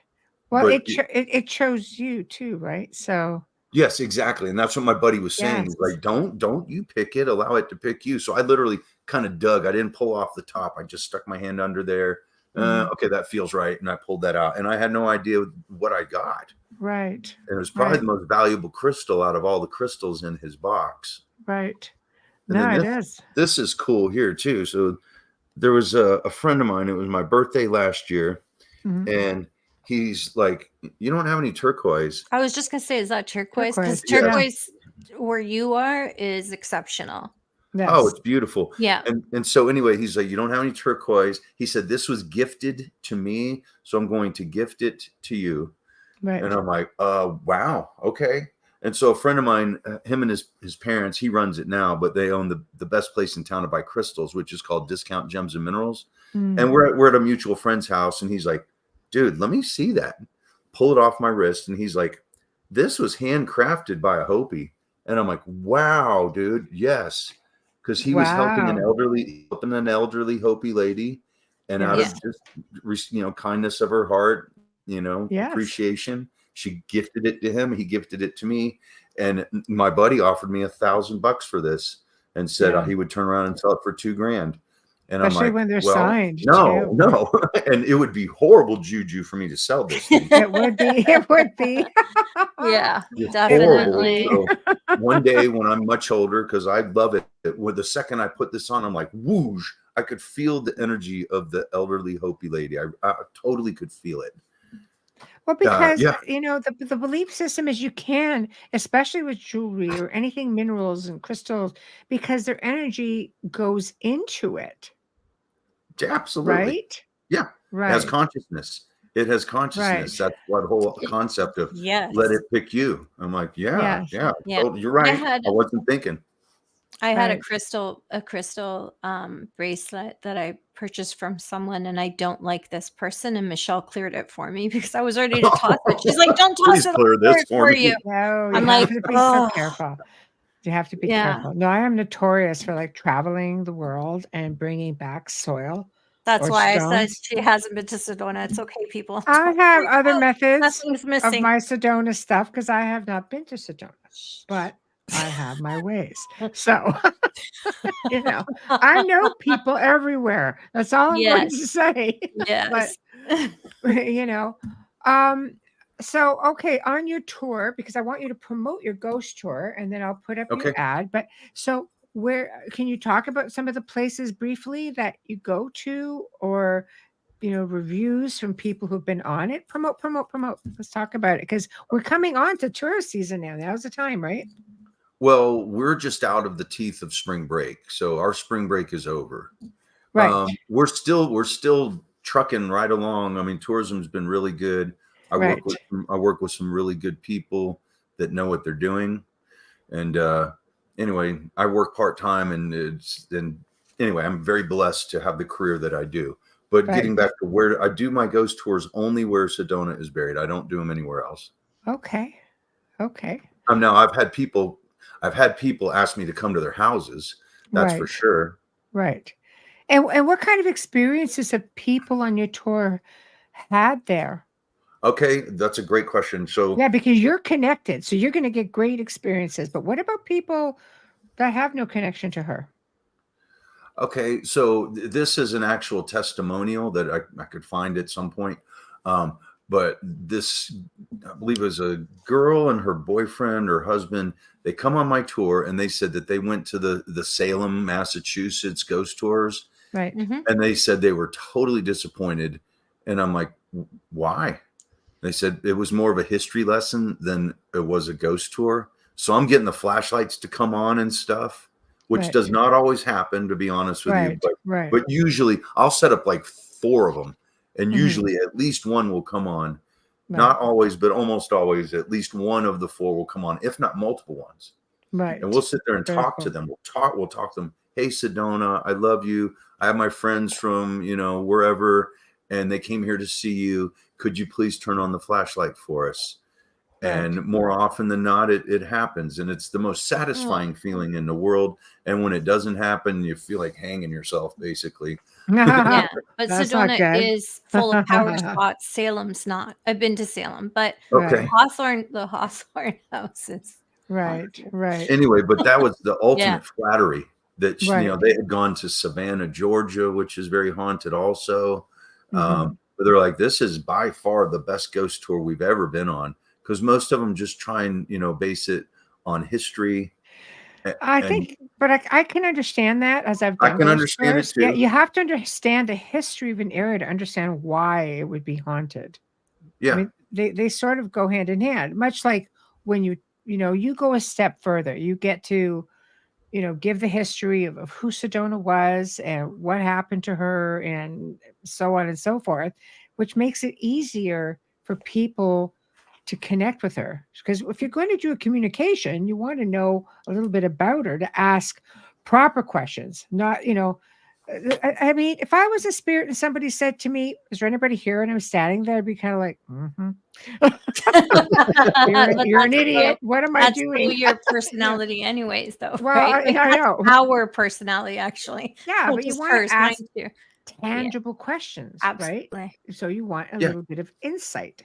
Well, but it chose you too, right? So yes, exactly. And that's what my buddy was saying. yes. He's like, don't you pick it, allow it to pick you. So I literally kind of dug. I didn't pull off the top. I just stuck my hand under there. Okay, that feels right. And I pulled that out. And I had no idea what I got. Right. And it was probably Right. the most valuable crystal out of all the crystals in his box. Right. And No, then it is. this is cool here too. So there was a friend of mine. It was my birthday last year. Mhm. And he's like, you don't have any turquoise. I was just gonna say, is that turquoise? Because Turquoise, yeah. turquoise where you are is exceptional. Yes. Oh, it's beautiful. Yeah. And so anyway, he's like, you don't have any turquoise. He said, this was gifted to me, so I'm going to gift it to you. Right. And I'm like, wow, okay. And so a friend of mine, him and his parents, he runs it now, but they own the best place in town to buy crystals, which is called Discount Gems and Minerals. Mm. And we're at a mutual friend's house, and he's like, dude, let me see that. Pull it off my wrist. And he's like, this was handcrafted by a Hopi. And I'm like, wow, dude, yes. Because he was helping an elderly Hopi lady. And out of just, kindness of her heart, Yes. appreciation, she gifted it to him. He gifted it to me. And my buddy offered me $1,000 for this and said he would turn around and sell it for $2,000. And Especially I'm like, when they're well, signed. no, too. no. And it would be horrible juju for me to sell this thing. It would be. It would be. Yeah, Just definitely. horrible. So one day when I'm much older, because I love it, with the second I put this on, I'm like, whoosh. I could feel the energy of the elderly Hopi lady. I totally could feel it. Well, because yeah. the belief system is you can, especially with jewelry or anything minerals and crystals, because their energy goes into it. Yeah, absolutely. Right? Yeah. Right. It has consciousness. It has consciousness. Right. That's what whole concept of let it pick you. I'm like, yeah. So you're right. I wasn't thinking. I had a Right. crystal bracelet that I purchased from someone, and I don't like this person. And Michelle cleared it for me because I was ready to toss it. She's like, "Don't toss Please it. clear I'll clear this it for me." you." No, you I'm have like, to be so careful. You have to be Yeah. careful. No, I am notorious for like traveling the world and bringing back soil. That's or why I said stones. she hasn't been to Sedona. It's okay, people. I Don't have freak other out. methods Nothing's of missing. my Sedona stuff because I have not been to Sedona, but I have my ways. So, I know people everywhere. That's all I'm going to say. Yes. But, so, okay, on your tour, because I want you to promote your ghost tour and then I'll put up your ad. But so where can you talk about some of the places briefly that you go to or, reviews from people who've been on it? Promote. Let's talk about it because we're coming on to tourist season now. Now's the time, right? Well, we're just out of the teeth of spring break. So our spring break is over. Right. We're still trucking right along. I mean, tourism's been really good. I work with some really good people that know what they're doing. And anyway, I work part-time and anyway, I'm very blessed to have the career that I do. But getting back to where I do my ghost tours only where Sedona is buried. I don't do them anywhere else. Okay. Now I've had people ask me to come to their houses. That's for sure. Right. And what kind of experiences have people on your tour had there? Okay, that's a great question. So yeah, because you're connected, so you're going to get great experiences. But what about people that have no connection to her? Okay, so this is an actual testimonial that I could find at some point. But this, I believe it was a girl and her boyfriend or husband. They come on my tour and they said that they went to the Salem, Massachusetts ghost tours. Right. Mm-hmm. And they said they were totally disappointed. And I'm like, why? They said it was more of a history lesson than it was a ghost tour. So I'm getting the flashlights to come on and stuff, which does not always happen, to be honest with you. But usually I'll set up like 4 of them. And usually at least one will come on. Not always, but almost always at least one of the 4 will come on, if not multiple ones. Right. And we'll sit there and Very talk cool. to them. We'll talk to them. Hey, Sedona, I love you. I have my friends from, wherever, and they came here to see you. Could you please turn on the flashlight for us? Right. And more often than not, it happens. And it's the most satisfying feeling in the world. And when it doesn't happen, you feel like hanging yourself, basically. Yeah, but That's not Sedona good. is full of power spots. Salem's not. I've been to Salem, but Okay. the Hawthorne house is Right. Right. Anyway, but that was the ultimate flattery that, Right. they had gone to Savannah, Georgia, which is very haunted also. Mhm. But they're like, this is by far the best ghost tour we've ever been on. Because most of them just try and, base it on history. I And think, but I can understand that, as I've I done can ghost understand it tours. Yeah, too. you have to understand the history of an area to understand why it would be haunted. I Yeah. mean, they sort of go hand in hand, much like when you go a step further, you get to, give the history of who Sedona was and what happened to her and so on and so forth, which makes it easier for people to connect with her. Because if you're going to do a communication, you want to know a little bit about her to ask proper questions, not, I mean, if I was a spirit and somebody said to me, "Is there anybody here?" and I'm standing there, I'd be kind of like, But you're an that's idiot. What am I That's doing? your personality, anyways, though. Well, right? Like, I that's know. our personality, actually. Yeah, Not but you just want hers, to mine ask too. tangible questions, right? Absolutely. So you want a Yeah. little bit of insight.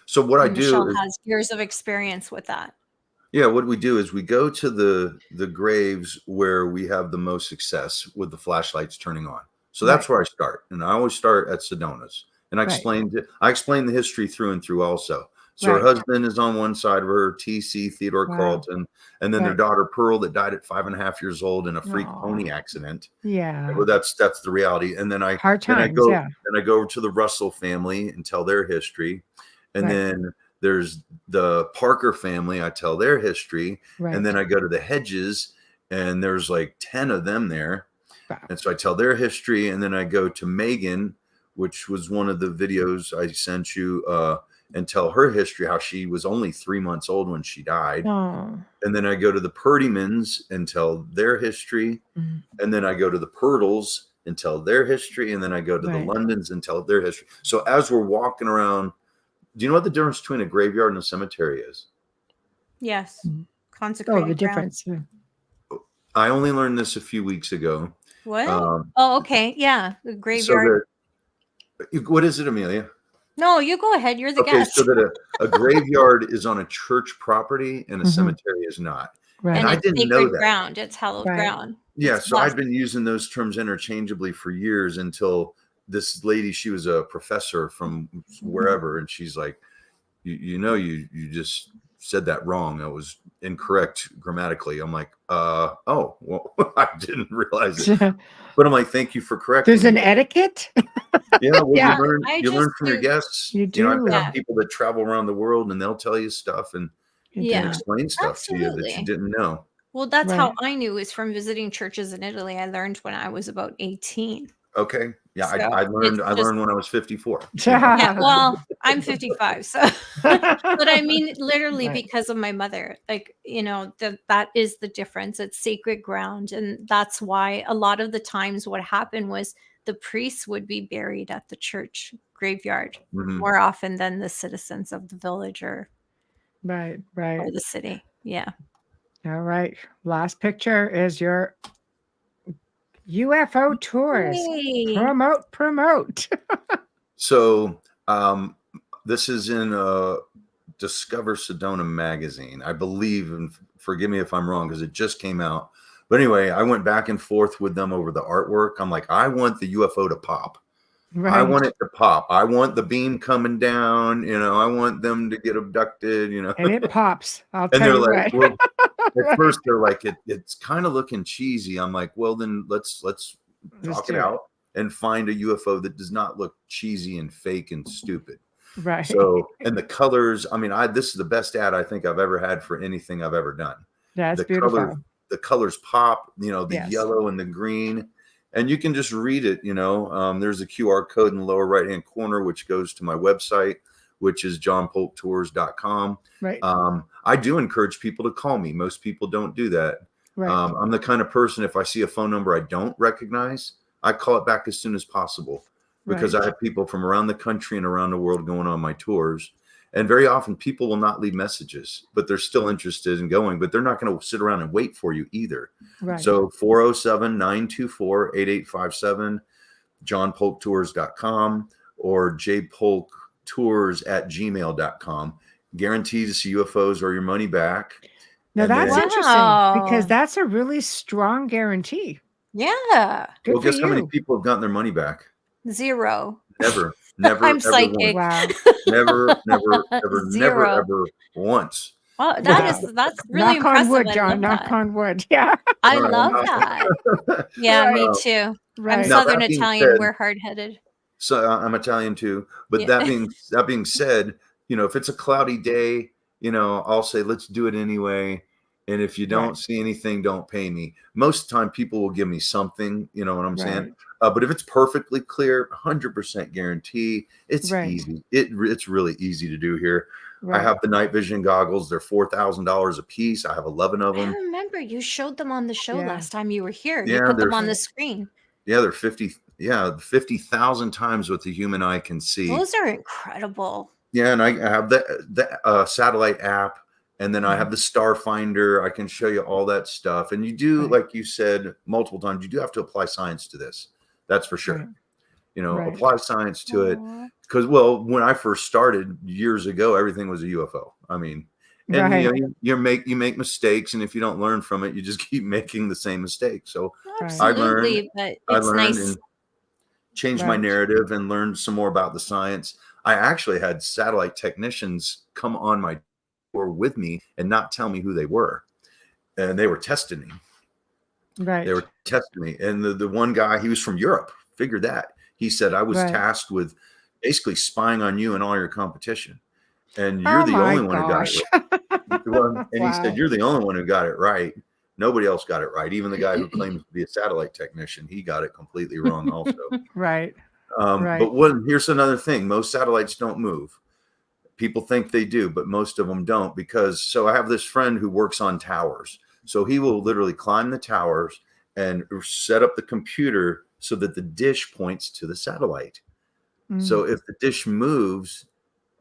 So what I And do Michelle is, has years of experience with that. what we do is we go to the graves where we have the most success with the flashlights turning on. So that's where I start. And I always start at Sedona's. And I explain the history through and through also. So her husband is on one side of her, TC, Theodore Carlton, and then their daughter Pearl that died at 5.5 years old in a freak pony accident. Yeah. Well, that's the reality. And then I go over to the Russell family and tell their history. And then there's the Parker family. I tell their history. And then I go to the Hedges, and there's like 10 of them there. Wow. And so I tell their history. And then I go to Megan, which was one of the videos I sent you, and tell her history, how she was only 3 months old when she died. Oh. And then I go to the Purdymans and tell their history. And then I go to the Purtles and tell their history. And then I go to the Londons and tell their history. So as we're walking around, do you know what the difference between a graveyard and a cemetery is? Yes. Consecrated the difference. I only learned this a few weeks ago. What? Okay. Yeah. The graveyard. What is it, Amelia? No, you go ahead. You're the guest. So that a graveyard is on a church property and a cemetery is not. Right. And I it's didn't know that. ground. It's hallowed ground. Yeah. It's So I've been using those terms interchangeably for years until this lady, she was a professor from wherever. And she's like, you just said that wrong. It was incorrect grammatically. I'm like, oh, well, I didn't realize it. But I'm like, thank you for correcting There's an me. etiquette. Yeah, well, you learn from your guests. You do. I've got people that travel around the world and they'll tell you stuff and explain stuff to you that you didn't know. Well, that's how I knew, is from visiting churches in Italy. I learned when I was about 18. Okay. Yeah, So I learned when I was 54. Yeah, well, I'm 55. So but I mean literally because of my mother. Like, that is the difference. It's sacred ground. And that's why a lot of the times what happened was the priests would be buried at the church graveyard more often than the citizens of the village or the city. Yeah. All right. Last picture is your UFO tours. Yay. Promote. So this is in Discover Sedona magazine, I believe, and forgive me if I'm wrong because it just came out. But anyway, I went back and forth with them over the artwork. I'm like, I want the UFO to pop. I want it to pop. I want the beam coming down. I want them to get abducted. And it pops. I'll and tell they're you like, well, at first they're like, it's kind of looking cheesy. I'm like, well, then let's talk it out and find a UFO that does not look cheesy and fake and stupid. Right. So, and the colors. I mean, this is the best ad I think I've ever had for anything I've ever done. That's beautiful. The colors pop. The yellow and the green. And you can just read it, there's a QR code in the lower right-hand corner, which goes to my website, which is johnpolktours.com. Right. I do encourage people to call me. Most people don't do that. Right. I'm the kind of person, if I see a phone number I don't recognize, I call it back as soon as possible, because I have people from around the country and around the world going on my tours. And very often people will not leave messages, but they're still interested in going, but they're not going to sit around and wait for you either. Right. So 407-924-8857, johnpolktours.com or jpolktours@gmail.com. Guaranteed to see UFOs or your money back. Now And that's then- interesting, because that's a really strong guarantee. Yeah. Good well, for guess how many you. people have gotten their money back? 0. Never, I'm ever psychic. once. Wow. Never, ever, Zero. ever once. Wow, Wow. that's really Knock on impressive. wood, I John. love Knock that. on wood. Yeah. I All right, love well, that. Yeah, Right. me too. Right. I'm Now, Southern that being Italian. said- We're hard-headed. So I'm Italian too. But Yeah. that being said, if it's a cloudy day, I'll say, let's do it anyway. And if you don't Right. see anything, don't pay me. Most of the time people will give me something, you know what I'm saying? Right. But if it's perfectly clear, 100% guarantee, it's Right. easy. It's really easy to do here. Right. I have the night vision goggles. They're $4,000 a piece. I have 11 of I them. remember you showed them on the show Yeah. last time you were here. You Yeah, put them they're- on the screen. Yeah, they're 50,000 times what the human eye can see. Those are incredible. Yeah, and I have the satellite app, and then I have the Star Finder. I can show you all that stuff. And you do, Right. like you said multiple times, you do have to apply science to this. That's for sure. Right. Right. Right. Apply science to it. Aw. Because, when I first started years ago, everything was a UFO. I mean, and Right. you make mistakes, and if you don't learn from it, you just keep making the same mistake. So Right. I learned- Absolutely, but I it's learned nice. and changed my Right. narrative and learned some more about the science. I actually had satellite technicians come on my tour with me and not tell me who they were. And they were testing me. Right. They were testing me. And the one guy, he was from Europe. Figured that. He said, I was Right. tasked with basically spying on you and all your competition. And you're Oh the my only one who got gosh. it right. And he Wow. said, you're the only one who got it right. Nobody else got it right. Even the guy who claims to be a satellite technician, he got it completely wrong also. Right. Right. But here's another thing. Most satellites don't move. People think they do, but most of them don't, so I have this friend who works on towers. So he will literally climb the towers and set up the computer so that the dish points to the satellite. So if the dish moves,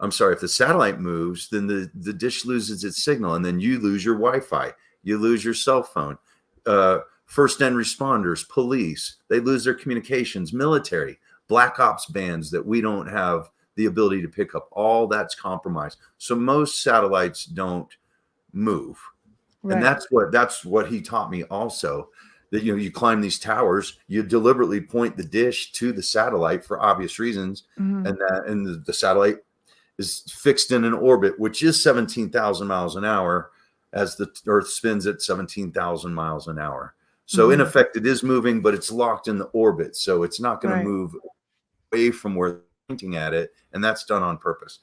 if the satellite moves, then the dish loses its signal, and then you lose your Wi-Fi, you lose your cell phone. First end responders, police, they lose their communications, military, black ops bands that we don't have the ability to pick up. All that's compromised. So most satellites don't move. Right. And that's what he taught me also, that you climb these towers, you deliberately point the dish to the satellite for obvious reasons, Mhm. and the satellite is fixed in an orbit which is 17,000 miles an hour as the Earth spins at 17,000 miles an hour. So in effect, it is moving, but it's locked in the orbit, so it's not going Right. to move away from where they're pointing at it, and that's done on purpose.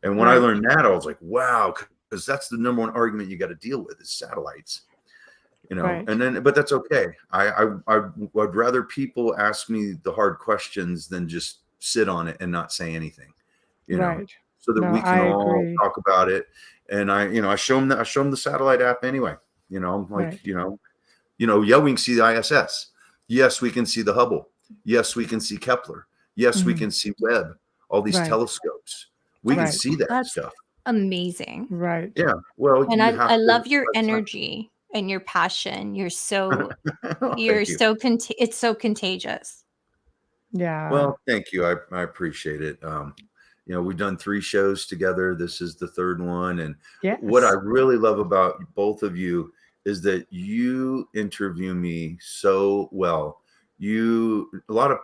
And when I Right. learned that, I was like, wow, because that's the number one argument you got to deal with is satellites. Right. But that's okay. I would rather people ask me the hard questions than just sit on it and not say anything, Right. so that No, we can I all agree. talk about it. And I show them the satellite app anyway. I'm like, Right. yeah, we can see the ISS. Yes, we can see the Hubble. Yes, we can see Kepler. Yes, we Mhm. can see Webb. All these Right. telescopes. We can Right. see that That's stuff. amazing. Right. Yeah. Well, And you have I to- love your that's not- energy and your passion. You're so Oh, you're thank you. so it's so contagious. Yeah. Well, thank you. I appreciate it. We've done 3 shows together. This is the 3rd one. And yes. what I really love about both of you is that you interview me so well. A lot of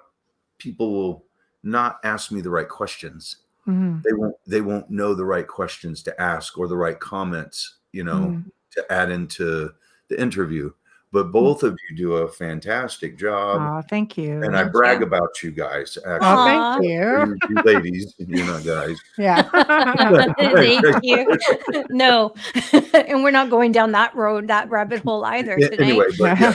people will not ask me the right questions. Mhm. They won't know the right questions to ask or the right comments, Mhm. to add into the interview. But both of you do a fantastic job. Oh, thank you. And I Thank brag you. about you guys, actually. Oh, Aw. thank you. You ladies, you're not guys. Yeah. Thank you. No, and we're not going down that road, that rabbit hole either Yeah, today. anyway, but yeah,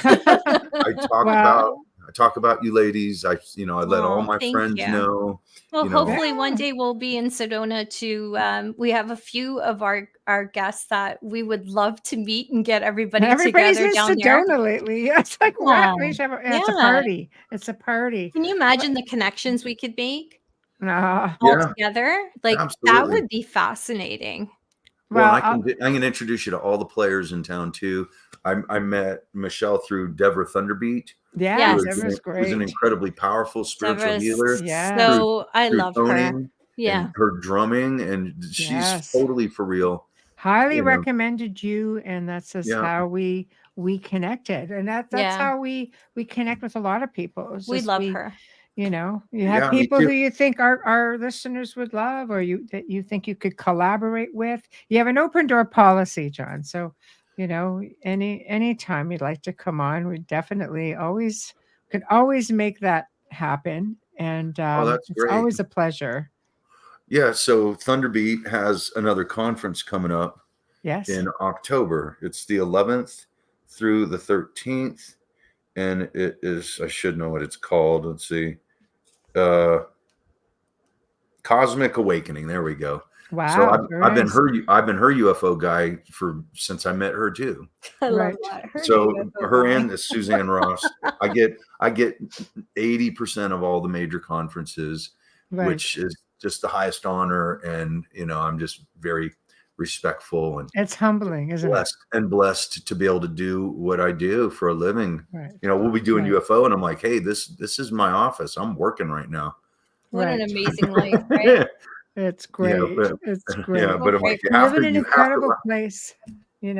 I talk Well, I talk about you ladies. I let all my thank friends you. know. Well, you know. hopefully one day we'll be in Sedona to, we have a few of our guests that we would love to meet and get everybody Everybody's together in down there. Sedona lately. It's like, Yeah. what? We should have it's a Yeah. party. It's a party. Can you imagine the connections we could make Ah, all Yeah, together? Like that absolutely. would be fascinating. Well, well, and I can introduce you to all the players in town too. I met Michelle through Deborah Thunderbeat. yeah, Yes. Deborah's Who's an great. incredibly powerful spiritual Deborah's healer. Yeah. so I through love her. toning Yeah. and her drumming, and she's Yes. totally for real. Highly you know. recommended you, and that's just Yeah. how we connected, and that's Yeah. how we connect with a lot of people. It's We just love her. You know, you have Yeah, me people too. who you think our listeners would love, or that you think you could collaborate with. You have an open door policy, John. So, anytime you'd like to come on, we definitely could always make that happen. And that's it's great. always a pleasure. Yeah, so Thunderbeat has another conference coming up Yes. in October. It's the 11th through the 13th, and it is, I should know what it's called. Let's see. Cosmic Awakening. There we go. Wow. So I've been her UFO guy since I met her too. I Right. love that. Her So name is her Amelia. and this Suzanne Ross, I get 80% of all the major conferences, Right. which is just the highest honor, and I'm just very respectful and It's humbling, isn't blessed to be able to do what I do for a living. it? Right. We'll be doing Right. UFO, and I'm like, hey, this is my office. I'm working right now. What an Right. amazing life, right? It's great. but- It's great. Yeah, but I'm like, You live in an incredible place. I'm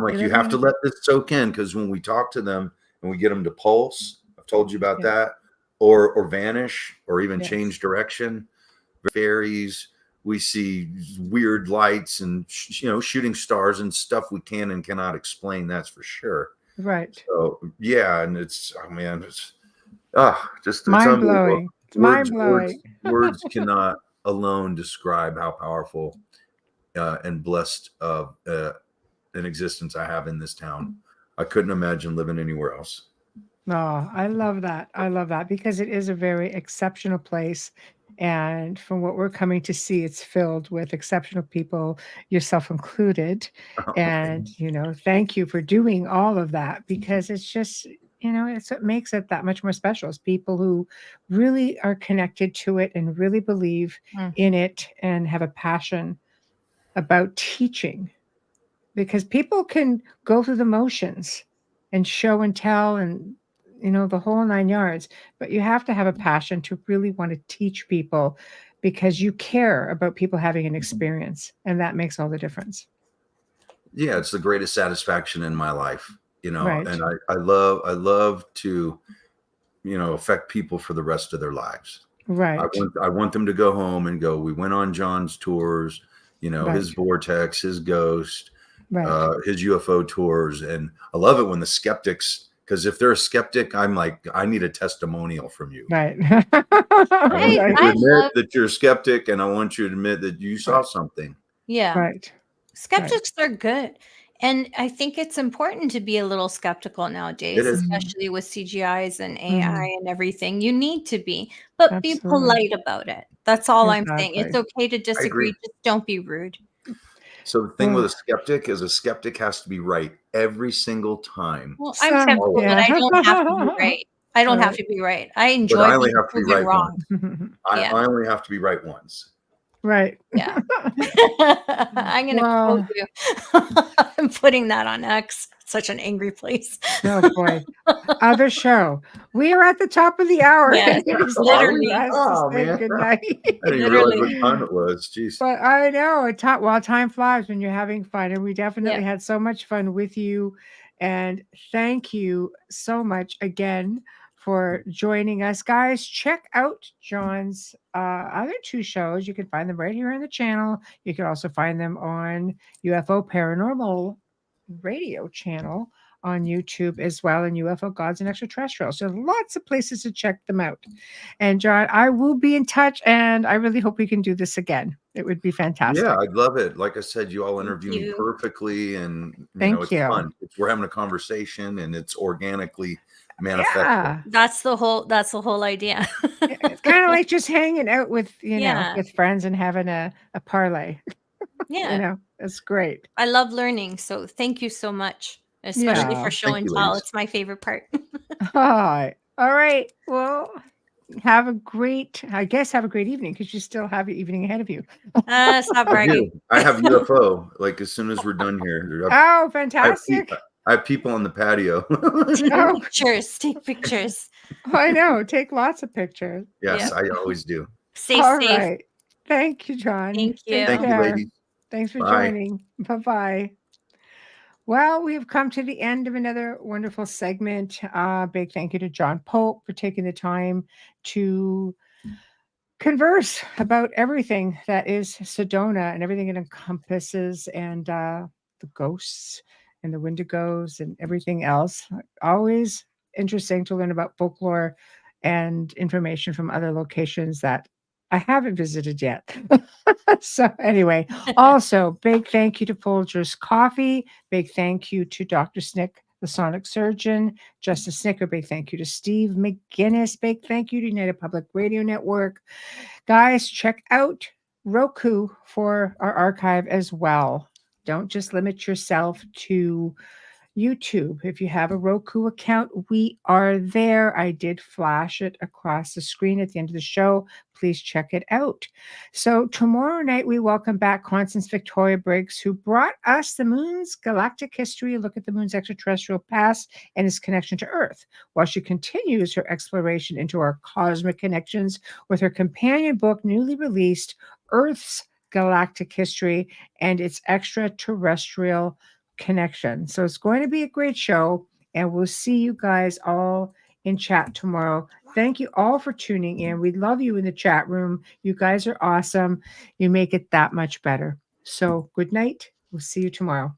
like, you you live have in- to let this soak in, because when we talk to them and we get them to pulse, I've told you about Yeah. that, or vanish, or even Yes. change direction, fairies. We see weird lights and shooting stars and stuff we can and cannot explain. That's for sure. Right. So yeah, and it's just Mind unbelievable. blowing. It's mind blowing. Words cannot alone describe how powerful and blessed of an existence I have in this town. I couldn't imagine living anywhere else. Oh, I love that. I love that because it is a very exceptional place. And from what we're coming to see, it's filled with exceptional people, yourself included. And, thank you for doing all of that, because it's just, it's what makes it that much more special. It's people who really are connected to it and really believe in it and have a passion about teaching, because people can go through the motions and show and tell and the whole 9 yards, but you have to have a passion to really want to teach people, because you care about people having an experience, and that makes all the difference. Yeah, it's the greatest satisfaction in my life, Right. and I love to affect people for the rest of their lives. Right. I want them to go home and go, we went on John's tours, Right. his Vortex, his Ghost, Right. his UFO tours. And I love it when the skeptics, because if they're a skeptic, I'm like, I need a testimonial from you. Right. I want you to I admit love- that you're a skeptic, and I want you to admit that you saw something. Yeah. Right. Skeptics are good. And I think it's important to be a little skeptical nowadays, It is. especially with CGIs and AI Mhm. and everything. You need to be, but be Absolutely. polite about it. That's all I'm saying. It's Exactly. okay to disagree. Just don't be rude. So the thing with Well- a skeptic is, a skeptic has to be right every single time. Well, I'm Some- skeptical, but I don't have to be right. I don't have Right. to be right. I enjoy But I only being have to be proven right wrong. once. Yeah. I only have to be right once. Right. Yeah. I'm going to Wow. quote you. I'm putting that on X. Such an angry place. Oh boy. Other show. We are at the top of the hour. Yes, It's literally. time for us Oh, to say man. goodnight. I didn't even Literally. realize what time it was. Jeez. But I know time flies when you're having fun, and we definitely had so much fun with you. And thank you so much again for joining us, guys. Check out John's other 2 shows. You can find them right here on the channel. You can also find them on UFO Paranormal Radio channel on YouTube as well, and UFO Gods and Extraterrestrials. So lots of places to check them out. And John, I will be in touch, and I really hope we can do this again. It would be fantastic. Yeah, I'd love it. Like I said, you all interview me you. perfectly, and Thank it's you. fun. We're having a conversation, and it's organically manifest. Yeah. That's the whole idea. It's kind of like just hanging out with, Yeah. with friends and having a parlay. Yeah. It's great. I love learning. So thank you so much, especially Yeah. for show Thank and you, tell. ladies. It's my favorite part. All right. Well, have a great evening because you still have your evening ahead of you. Stop I bragging. do. I have UFO. Like as soon as we're done here, Oh, I fantastic. have people on the patio. Take Oh, pictures. Take pictures. I know. Take lots of pictures. Yes, Yeah. I always do. Stay All safe. right. Thank you, John. Thank you. Take Thank you, care. ladies. Thanks for Bye. joining. Bye-bye. Well, we have come to the end of another wonderful segment. Big thank you to John Polk for taking the time to converse about everything that is Sedona and everything it encompasses, and the ghosts and the Wendigos and everything else. Always interesting to learn about folklore and information from other locations that I haven't visited yet. So anyway, also big thank you to Folgers Coffee. Big thank you to Dr. Snick, the sonic surgeon. Justice Snicker, big thank you to Steve McGinnis. Big thank you to United Public Radio Network. Guys, check out Roku for our archive as well. Don't just limit yourself to YouTube. If you have a Roku account, we are there. I did flash it across the screen at the end of the show. Please check it out. So tomorrow night, we welcome back Constance Victoria Briggs, who brought us the moon's galactic history, a look at the moon's extraterrestrial past and its connection to Earth, while she continues her exploration into our cosmic connections with her companion book, newly released, Earth's Galactic History and its Extraterrestrial Connection. So it's going to be a great show, and we'll see you guys all in chat tomorrow. Thank you all for tuning in. We love you in the chat room. You guys are awesome. You make it that much better. So good night. We'll see you tomorrow.